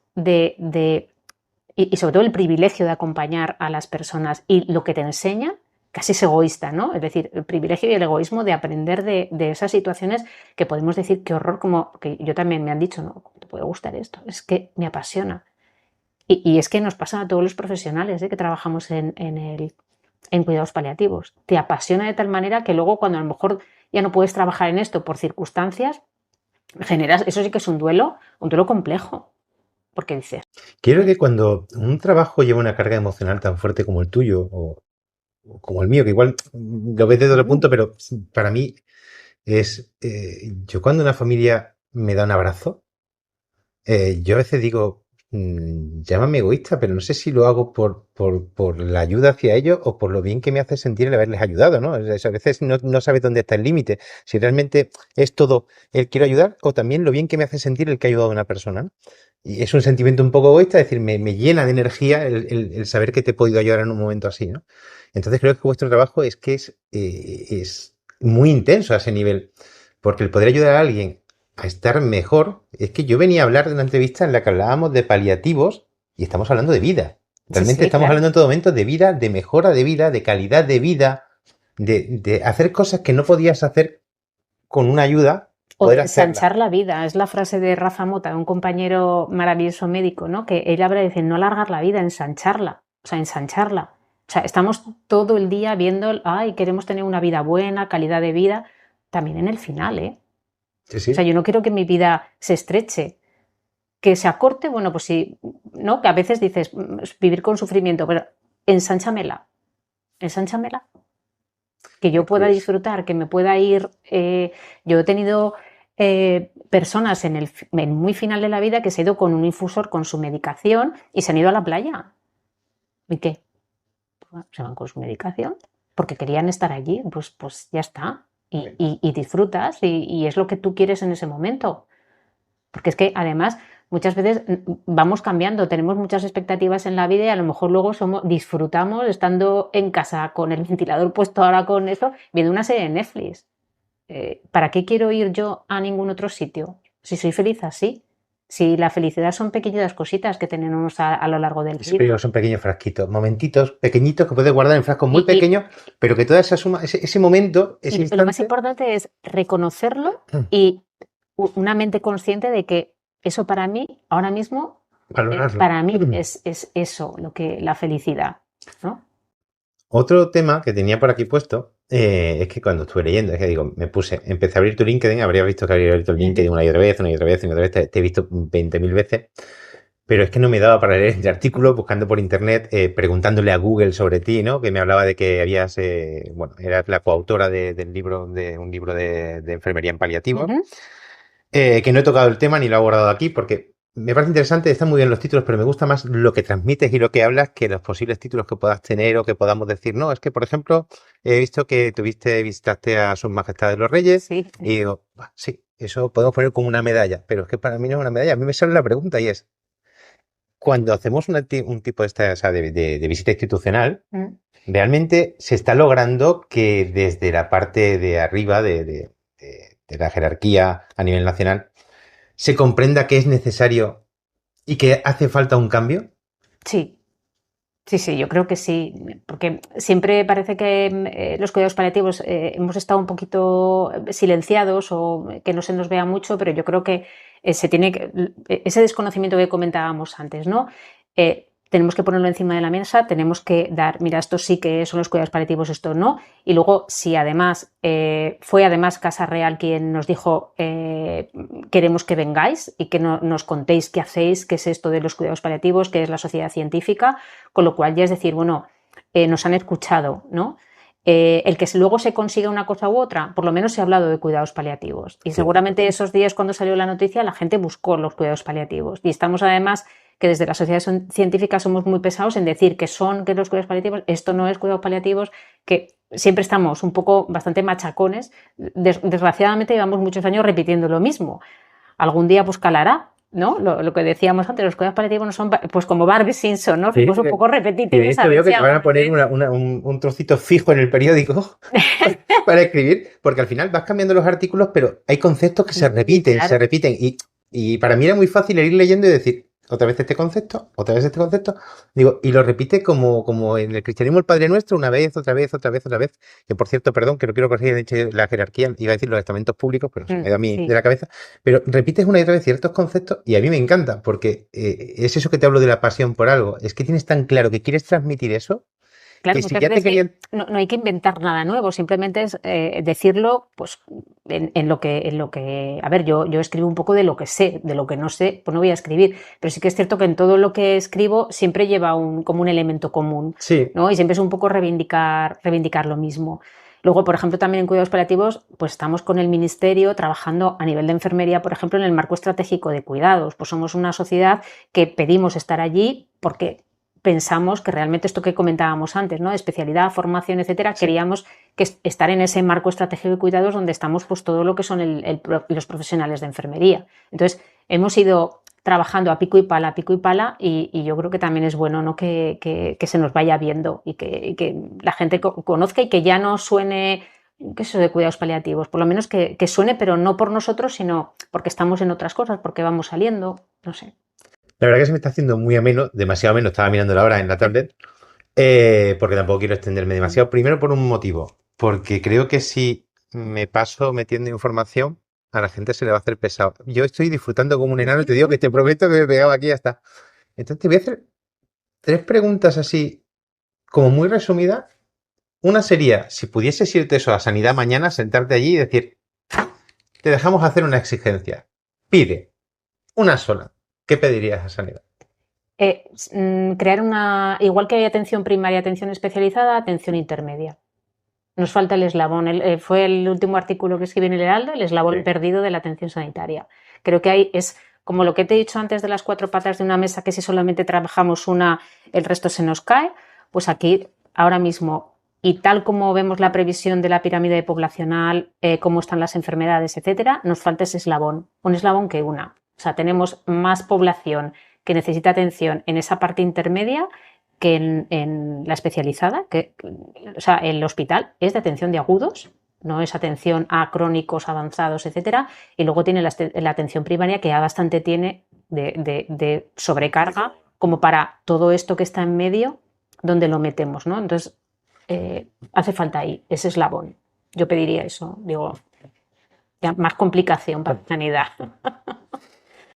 Speaker 2: y sobre todo el privilegio de acompañar a las personas y lo que te enseña, casi es egoísta, ¿no? Es decir, el privilegio y el egoísmo de aprender de esas situaciones que podemos decir qué horror, como que yo también me han dicho, ¿no? ¿Cómo te puede gustar esto? Es que me apasiona. Y es que nos pasa a todos los profesionales que trabajamos en cuidados paliativos. Te apasiona de tal manera que luego cuando a lo mejor ya no puedes trabajar en esto por circunstancias, generas, eso sí que es un duelo complejo, porque dices,
Speaker 1: Quiero que cuando un trabajo lleva una carga emocional tan fuerte como el tuyo, o como el mío, que igual lo ves desde otro punto, pero para mí es, yo cuando una familia me da un abrazo, yo a veces digo, llámame egoísta, pero no sé si lo hago por la ayuda hacia ellos o por lo bien que me hace sentir el haberles ayudado, ¿no? A veces no sabes dónde está el límite, si realmente es todo el quiero ayudar o también lo bien que me hace sentir el que ha ayudado a una persona, ¿no? Y es un sentimiento un poco egoísta, es decir, me llena de energía el saber que te he podido ayudar en un momento así, ¿no? Entonces creo que vuestro trabajo es muy intenso a ese nivel, porque el poder ayudar a alguien a estar mejor, es que yo venía a hablar de una entrevista en la que hablábamos de paliativos y estamos hablando de vida.
Speaker 2: sí,
Speaker 1: Realmente
Speaker 2: sí,
Speaker 1: estamos
Speaker 2: claro.
Speaker 1: hablando en todo momento de vida, de mejora de vida, de calidad de vida, de hacer cosas que no podías hacer con una ayuda,
Speaker 2: O de
Speaker 1: poder hacerla.
Speaker 2: ensanchar la vida, es la frase de Rafa Mota, un compañero maravilloso médico, ¿no? Que él habla de no alargar la vida, ensancharla, o sea, ensancharla. O sea, estamos todo el día viendo, ay, queremos tener una vida buena, calidad de vida, también en el final, ¿eh?
Speaker 1: Sí,
Speaker 2: O sea,
Speaker 1: sí.
Speaker 2: yo no quiero que mi vida se estreche, que se acorte, bueno, pues sí, ¿no? Que a veces dices, vivir con sufrimiento, pero ensánchamela, ensánchamela, que yo pueda
Speaker 1: Pues
Speaker 2: disfrutar, que me pueda ir. Yo he tenido personas en muy final de la vida que se han ido con un infusor con su medicación y se han ido a la playa. ¿Y qué? Pues, se van con su medicación porque querían estar allí, pues ya está. Y disfrutas y es lo que tú quieres en ese momento. Porque es que además muchas veces vamos cambiando, tenemos muchas expectativas en la vida y a lo mejor luego disfrutamos estando en casa con el ventilador puesto ahora con eso, viendo una serie de Netflix. ¿Para qué quiero ir yo a ningún otro sitio? Si soy feliz así. Si la felicidad son pequeñas cositas que tenemos a lo largo del
Speaker 1: Sí, pero
Speaker 2: día.
Speaker 1: son pequeños frasquitos, momentitos pequeñitos que puedes guardar en frascos muy
Speaker 2: Y, y-
Speaker 1: pequeños, pero que toda esa suma, ese momento, ese
Speaker 2: y lo más
Speaker 1: instante,
Speaker 2: importante es reconocerlo y una mente consciente de que eso para mí, ahora mismo,
Speaker 1: valorarlo.
Speaker 2: para mí es eso, lo que la felicidad, ¿no?
Speaker 1: Otro tema que tenía por aquí puesto es que cuando estuve leyendo, es que digo, empecé a abrir tu LinkedIn, habría visto que habría abierto el LinkedIn una y otra vez, una y otra vez, una y otra vez, te he visto 20.000 veces, pero es que no me daba para leer el artículo buscando por internet, preguntándole a Google sobre ti, ¿no? Que me hablaba de que habías, bueno, eras la coautora del libro, de un libro de enfermería en paliativos,
Speaker 2: Ujú.
Speaker 1: que no he tocado el tema ni lo he abordado aquí porque me parece interesante, están muy bien los títulos, pero me gusta más lo que transmites y lo que hablas que los posibles títulos que puedas tener o que podamos decir. No, es que, por ejemplo, he visto que visitaste a Sus Majestades los Reyes
Speaker 2: Sí,
Speaker 1: y digo, "Bah, sí, eso podemos poner como una medalla, pero es que para mí no es una medalla. A mí me sale la pregunta y es, cuando hacemos un tipo de, o sea, de visita institucional,
Speaker 2: mm,
Speaker 1: realmente se está logrando que desde la parte de arriba de la jerarquía a nivel nacional se comprenda que es necesario y que hace falta un cambio.
Speaker 2: sí. Sí, sí, yo creo que sí, porque siempre parece que los cuidados paliativos hemos estado un poquito silenciados o que no se nos vea mucho, pero yo creo que se tiene ese desconocimiento que comentábamos antes, ¿no? Tenemos que ponerlo encima de la mesa, tenemos que dar, mira, esto sí que son los cuidados paliativos, esto no, y luego si además fue además Casa Real quien nos dijo queremos que vengáis y que nos contéis qué hacéis, qué es esto de los cuidados paliativos, qué es la sociedad científica, con lo cual ya es decir, bueno, nos han escuchado, ¿no? El que luego se consiga una cosa u otra, por lo menos se ha hablado de cuidados paliativos. Y
Speaker 1: Sí.
Speaker 2: seguramente esos días cuando salió la noticia la gente buscó los cuidados paliativos. Y estamos además que desde la sociedad científica somos muy pesados en decir que que los cuidados paliativos, esto no es cuidados paliativos, que siempre estamos un poco bastante machacones. Desgraciadamente llevamos muchos años repitiendo lo mismo. Algún día pues calará, ¿no? Lo que decíamos antes, los cuidados paliativos no son pues como Barbie Simpson, ¿no?
Speaker 1: Sí,
Speaker 2: Somos un poco
Speaker 1: y de
Speaker 2: repetitivos a
Speaker 1: hecho
Speaker 2: ver
Speaker 1: veo que
Speaker 2: si
Speaker 1: te van
Speaker 2: algo
Speaker 1: a poner
Speaker 2: vez.
Speaker 1: un trocito fijo en el periódico para escribir, porque al final vas cambiando los artículos, pero hay conceptos que se
Speaker 2: Sí,
Speaker 1: repiten, se
Speaker 2: claro.
Speaker 1: repiten. Y para mí era muy fácil ir leyendo y decir, otra vez este concepto, otra vez este concepto. Digo, y lo repite como en el cristianismo el Padre Nuestro, una vez, otra vez, otra vez, otra vez. Que por cierto, perdón, que no quiero corregir, de hecho, la jerarquía, iba a decir los estamentos públicos, pero se me da a mí de
Speaker 2: Sí.
Speaker 1: la cabeza. Pero repites una y otra vez ciertos conceptos y a mí me encanta, porque es eso que te hablo de la pasión por algo. Es que tienes tan claro que quieres transmitir eso,
Speaker 2: Claro,
Speaker 1: que si
Speaker 2: muchas
Speaker 1: ya te
Speaker 2: veces
Speaker 1: querían...
Speaker 2: no hay que inventar nada nuevo, simplemente es decirlo pues, en lo que, a ver, yo escribo un poco de lo que sé, de lo que no sé, pues no voy a escribir, pero sí que es cierto que en todo lo que escribo siempre lleva como un elemento común,
Speaker 1: Sí,
Speaker 2: ¿no? Y siempre es un poco reivindicar lo mismo. Luego, por ejemplo, también en cuidados paliativos, pues estamos con el Ministerio trabajando a nivel de enfermería, por ejemplo, en el marco estratégico de cuidados. Pues somos una sociedad que pedimos estar allí porque pensamos que realmente esto que comentábamos antes, ¿no? Especialidad, formación, etcétera,
Speaker 1: sí.
Speaker 2: queríamos que estar en ese marco estratégico de cuidados donde estamos pues todo lo que son los profesionales de enfermería. Entonces, hemos ido trabajando a pico y pala, y yo creo que también es bueno, ¿no? Que se nos vaya viendo y que la gente conozca y que ya no suene que eso de cuidados paliativos, por lo menos que suene, pero no por nosotros, sino porque estamos en otras cosas, porque vamos saliendo, no sé.
Speaker 1: La verdad que se me está haciendo muy ameno, demasiado ameno, estaba mirando la hora en la tablet, porque tampoco quiero extenderme demasiado. Primero por un motivo, porque creo que si me paso metiendo información, a la gente se le va a hacer pesado. Yo estoy disfrutando como un enano y te digo que te prometo que me he pegado aquí y ya está. Entonces te voy a hacer tres preguntas así, como muy resumidas. Una sería, si pudieses irte eso a sanidad mañana, sentarte allí y decir, te dejamos hacer una exigencia. Pide una sola. ¿Qué pedirías a sanidad?
Speaker 2: Crear igual que hay atención primaria, atención especializada, atención intermedia. Nos falta el eslabón. Fue el último artículo que escribí en el Heraldo, el eslabón
Speaker 1: Sí.
Speaker 2: perdido de la atención sanitaria. Creo que es como lo que te he dicho antes de las cuatro patas de una mesa, que si solamente trabajamos una, el resto se nos cae. Pues aquí, ahora mismo, y tal como vemos la previsión de la pirámide poblacional, cómo están las enfermedades, etcétera, nos falta ese eslabón. Un eslabón que una. O sea, tenemos más población que necesita atención en esa parte intermedia que en la especializada, o sea, el hospital es de atención de agudos, no es atención a crónicos avanzados, etcétera, y luego tiene la atención primaria que ya bastante tiene de sobrecarga, como para todo esto que está en medio, donde lo metemos, ¿no? Entonces, hace falta ahí ese eslabón. Yo pediría eso, digo, ya más complicación para la sanidad.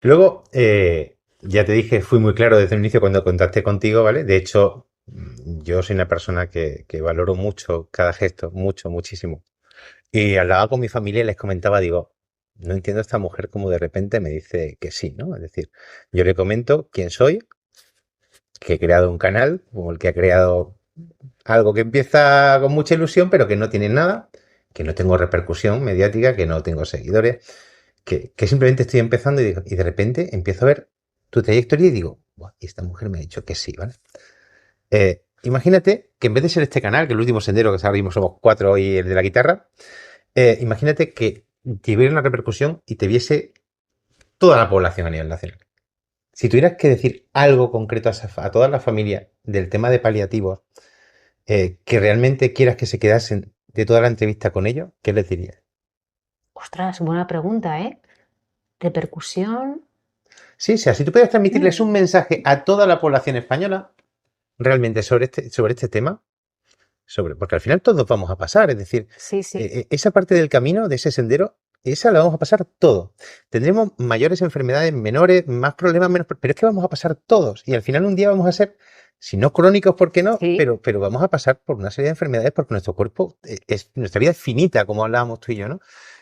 Speaker 1: Luego, ya te dije, fui muy claro desde el inicio cuando contacté contigo, ¿vale? De hecho, yo soy una persona que valoro mucho cada gesto, mucho, muchísimo. Y hablaba con mi familia y les comentaba, digo, no entiendo a esta mujer como de repente me dice que sí, ¿no? Es decir, yo le comento quién soy, que he creado un canal, como el que ha creado algo que empieza con mucha ilusión, pero que no tiene nada, que no tengo repercusión mediática, que no tengo seguidores, que simplemente estoy empezando y de repente empiezo a ver tu trayectoria y digo, "Buah, y esta mujer me ha dicho que sí, ¿vale? Imagínate que en vez de ser este canal, que el último sendero, que ahora mismo somos 4 y el de la guitarra, imagínate que tuviera una repercusión y te viese toda la población a nivel nacional. Si tuvieras que decir algo concreto a todas las familias del tema de paliativos, que realmente quieras que se quedasen de toda la entrevista con ellos, ¿qué les dirías?
Speaker 2: Ostras, buena pregunta, ¿eh? Repercusión.
Speaker 1: Sí, o sea, si tú pudieras transmitirles un mensaje a toda la población española realmente sobre este tema, porque al final todos vamos a pasar, es decir,
Speaker 2: Sí, sí.
Speaker 1: esa parte del camino, de ese sendero, esa la vamos a pasar todos. Tendremos mayores enfermedades, menores, más problemas, menos, pero es que vamos a pasar todos y al final un día vamos a ser, si no crónicos, ¿por qué no?
Speaker 2: Sí.
Speaker 1: Pero vamos a pasar por una serie de enfermedades porque nuestro cuerpo, nuestra vida es finita, como hablábamos tú y yo, ¿no?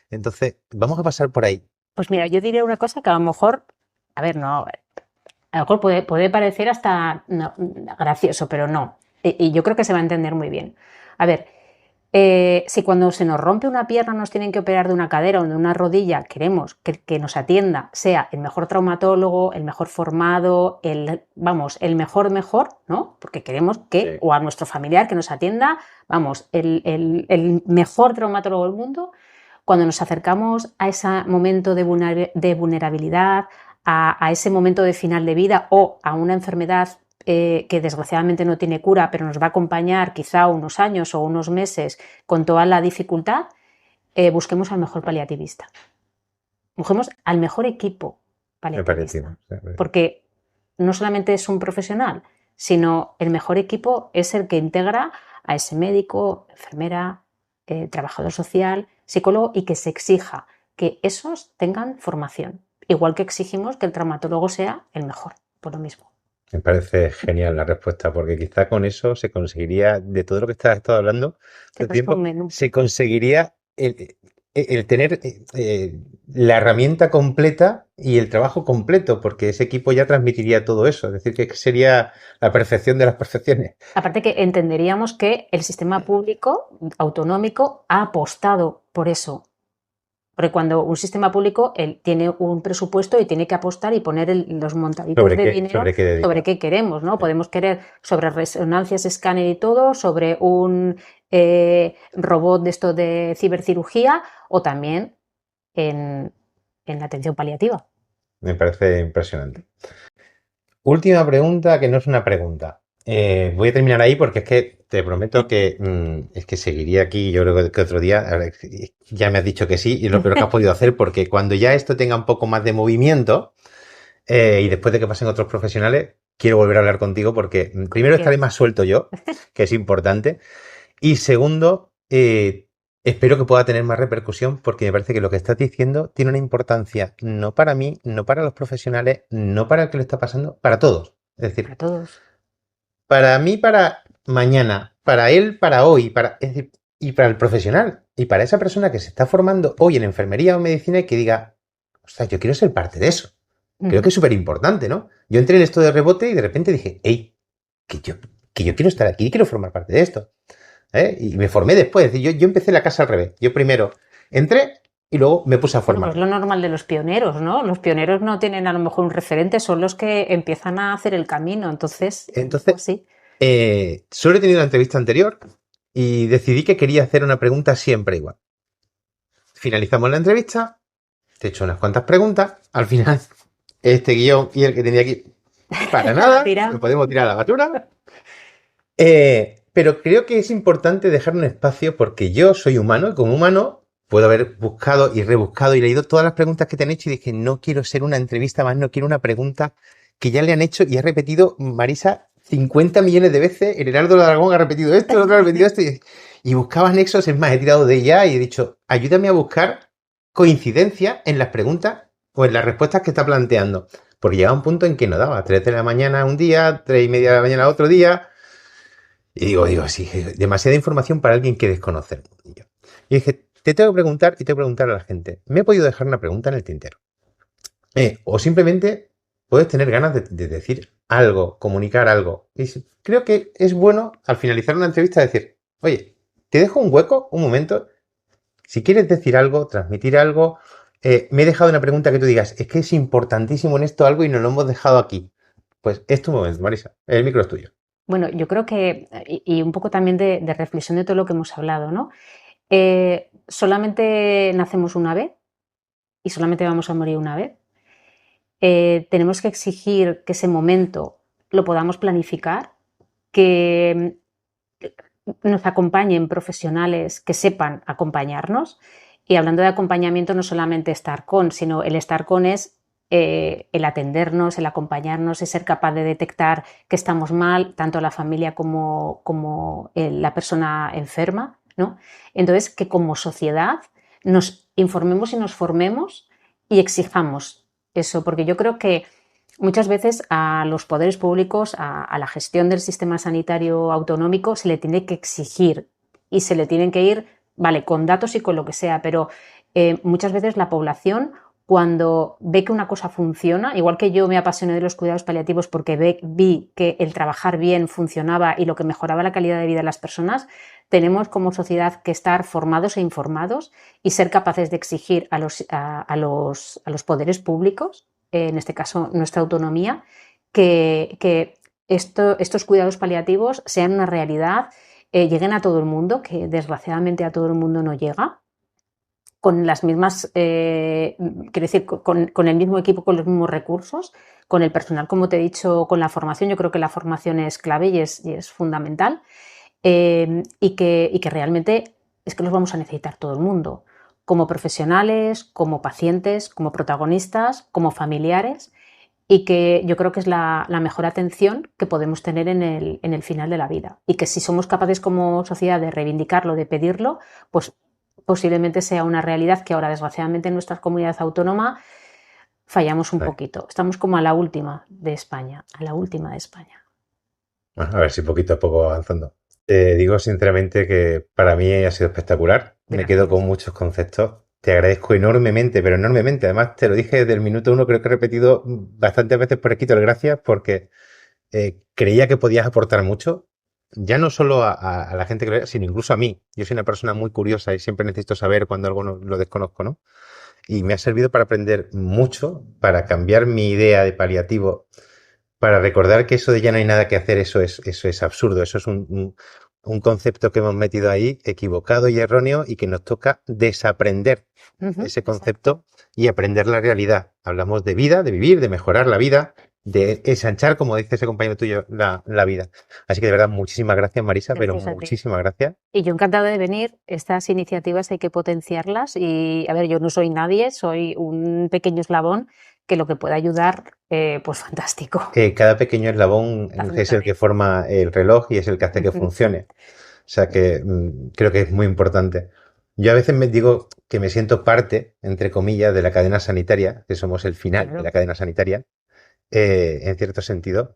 Speaker 1: Entonces, vamos a pasar por ahí.
Speaker 2: Pues mira, yo diría una cosa que a lo mejor, a ver, no, a lo mejor puede parecer hasta no, gracioso, pero no. Y yo creo que se va a entender muy bien. A ver, si cuando se nos rompe una pierna nos tienen que operar de una cadera o de una rodilla, queremos que nos atienda, sea el mejor traumatólogo, el mejor formado, el mejor, ¿no? Porque queremos que,
Speaker 1: Sí.
Speaker 2: o a nuestro familiar que nos atienda, vamos, el mejor traumatólogo del mundo. Cuando nos acercamos a ese momento de vulnerabilidad, a ese momento de final de vida o a una enfermedad que desgraciadamente no tiene cura, pero nos va a acompañar quizá unos años o unos meses con toda la dificultad, busquemos al mejor paliativista. Busquemos al mejor equipo paliativista. Porque no solamente es un profesional, sino el mejor equipo es el que integra a ese médico, enfermera, trabajador social, psicólogo, y que se exija que esos tengan formación. Igual que exigimos que el traumatólogo sea el mejor, por lo mismo.
Speaker 1: Me parece genial la respuesta, porque quizá con eso se conseguiría, de todo lo que estás estado hablando, se conseguiría el tener la herramienta completa y el trabajo completo, porque ese equipo ya transmitiría todo eso, es decir, que sería la perfección de las perfecciones.
Speaker 2: Aparte que entenderíamos que el sistema público autonómico ha apostado por eso. Porque cuando un sistema público tiene un presupuesto y tiene que apostar y poner los montaditos de dinero sobre qué queremos, ¿no? Sí. Podemos querer sobre resonancias, escáner y todo, sobre un robot de esto de cibercirugía o también en la atención paliativa.
Speaker 1: Me parece impresionante. Última pregunta, que no es una pregunta. Voy a terminar ahí porque es que te prometo que es que seguiría aquí. Yo creo que otro día ya me has dicho que sí y lo peor que has podido hacer, porque cuando ya esto tenga un poco más de movimiento y después de que pasen otros profesionales, quiero volver a hablar contigo porque primero estaré más suelto yo, que es importante, y segundo, espero que pueda tener más repercusión porque me parece que lo que estás diciendo tiene una importancia no para mí, no para los profesionales, no para el que lo está pasando, para todos. Es decir,
Speaker 2: para todos.
Speaker 1: Para mí, para mañana, para él, para hoy, es decir, y para el profesional, y para esa persona que se está formando hoy en enfermería o medicina y que diga, ostras, yo quiero ser parte de eso. Creo que es súper importante, ¿no? Yo entré en esto de rebote y de repente dije, hey, que yo quiero estar aquí y quiero formar parte de esto. Y me formé después, es decir, yo empecé la casa al revés. Yo primero entré y luego me puse a formar.
Speaker 2: Bueno, pues lo normal de los pioneros, ¿no? Los pioneros no tienen a lo mejor un referente, son los que empiezan a hacer el camino. Entonces pues sí.
Speaker 1: Solo he tenido la entrevista anterior y decidí que quería hacer una pregunta siempre igual. Finalizamos la entrevista, te he hecho unas cuantas preguntas, al final este guión y el que tenía aquí para nada, lo podemos tirar a la basura. Pero creo que es importante dejar un espacio porque yo soy humano y como humano puedo haber buscado y rebuscado y leído todas las preguntas que te han hecho y dije, no quiero ser una entrevista más, no quiero una pregunta que ya le han hecho y ha repetido Marisa 50 millones de veces. El Heraldo de Aragón ha repetido esto, el otro ha repetido esto. Y buscaba nexos, es más, he tirado de ella y he dicho, ayúdame a buscar coincidencias en las preguntas o en las respuestas que está planteando. Porque llegaba un punto en que no daba. 3 de la mañana un día, 3:30 de la mañana otro día. Y digo, sí, demasiada información para alguien que desconoce el mundillo. Y dije, te tengo que preguntar y tengo que preguntar a la gente. ¿Me he podido dejar una pregunta en el tintero? O simplemente puedes tener ganas de decir algo, comunicar algo. Y creo que es bueno al finalizar una entrevista decir, oye, te dejo un hueco, un momento. Si quieres decir algo, transmitir algo, me he dejado una pregunta que tú digas, es que es importantísimo en esto algo y nos lo hemos dejado aquí. Pues es tu momento, Marisa. El micro es tuyo.
Speaker 2: Bueno, yo creo que, y un poco también de reflexión de todo lo que hemos hablado, ¿no? Solamente nacemos una vez y solamente vamos a morir una vez. Tenemos que exigir que ese momento lo podamos planificar, que nos acompañen profesionales que sepan acompañarnos. Y hablando de acompañamiento, no solamente estar con, sino el estar con es el atendernos, el acompañarnos, es ser capaz de detectar que estamos mal, tanto la familia como la persona enferma, ¿no? Entonces, que como sociedad nos informemos y nos formemos y exijamos eso, porque yo creo que muchas veces a los poderes públicos, a la gestión del sistema sanitario autonómico, se le tiene que exigir y se le tienen que ir, vale, con datos y con lo que sea, pero muchas veces la población, cuando ve que una cosa funciona, igual que yo me apasioné de los cuidados paliativos porque vi que el trabajar bien funcionaba y lo que mejoraba la calidad de vida de las personas, tenemos como sociedad que estar formados e informados y ser capaces de exigir a los poderes públicos, en este caso nuestra autonomía, que estos cuidados paliativos sean una realidad, lleguen a todo el mundo, que desgraciadamente a todo el mundo no llega, con las mismas, quiero decir, con el mismo equipo, con los mismos recursos, con el personal, como te he dicho, con la formación. Yo creo que la formación es clave y es fundamental, y que realmente es que los vamos a necesitar todo el mundo, como profesionales, como pacientes, como protagonistas, como familiares, y que yo creo que es la mejor atención que podemos tener en el final de la vida. Y que si somos capaces como sociedad de reivindicarlo, de pedirlo, pues posiblemente sea una realidad que ahora, desgraciadamente, en nuestra comunidad autónoma fallamos un poquito. Estamos como a la última de España,
Speaker 1: Bueno, a ver si poquito a poco avanzando. Te digo sinceramente que para mí ha sido espectacular.
Speaker 2: Gracias.
Speaker 1: Me quedo con muchos conceptos. Te agradezco enormemente, pero enormemente. Además, te lo dije desde el minuto 1, creo que he repetido bastantes veces por escrito el gracias porque creía que podías aportar mucho, ya no solo a la gente que lo vea, sino incluso a mí. Yo soy una persona muy curiosa y siempre necesito saber cuando algo no lo desconozco, ¿no? Y me ha servido para aprender mucho, para cambiar mi idea de paliativo, para recordar que eso de ya no hay nada que hacer, eso es absurdo, eso es un concepto que hemos metido ahí equivocado y erróneo y que nos toca desaprender ese concepto y aprender la realidad. Hablamos de vida, de vivir, de mejorar la vida, de ensanchar, como dice ese compañero tuyo, la vida. Así que de verdad, muchísimas gracias, Marisa,
Speaker 2: Gracias
Speaker 1: pero
Speaker 2: a ti.
Speaker 1: muchísimas gracias.
Speaker 2: Y yo encantada de venir. Estas iniciativas hay que potenciarlas y, a ver, yo no soy nadie, soy un pequeño eslabón que lo que pueda ayudar, pues fantástico.
Speaker 1: Cada pequeño eslabón es el que forma el reloj y es el que hace que funcione. O sea que creo que es muy importante. Yo a veces me digo que me siento parte, entre comillas, de la cadena sanitaria, que somos el final de la cadena sanitaria, en cierto sentido,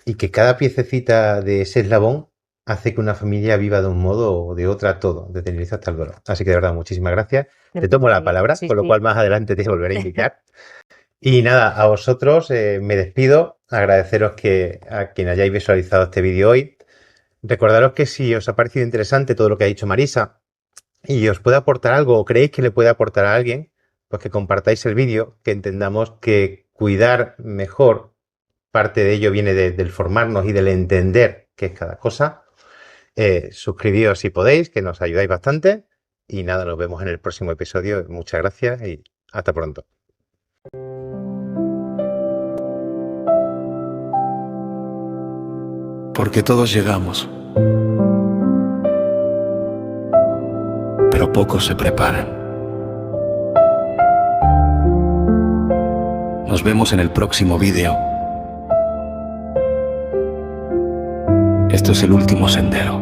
Speaker 1: y que cada piececita de ese eslabón hace que una familia viva de un modo o de otra todo, desde el inicio hasta el dolor. Así que de verdad, muchísimas gracias. Te tomo la palabra, con lo cual más adelante te volveré a invitar. Y nada, a vosotros me despido, agradeceros a quien hayáis visualizado este vídeo hoy. Recordaros que si os ha parecido interesante todo lo que ha dicho Marisa y os puede aportar algo o creéis que le puede aportar a alguien, pues que compartáis el vídeo, que entendamos que cuidar mejor, parte de ello viene del formarnos y del entender qué es cada cosa. Suscribíos si podéis, que nos ayudáis bastante. Y nada, nos vemos en el próximo episodio. Muchas gracias y hasta pronto.
Speaker 3: Porque todos llegamos, pero pocos se preparan. Nos vemos en el próximo vídeo. Esto es El Último Sendero.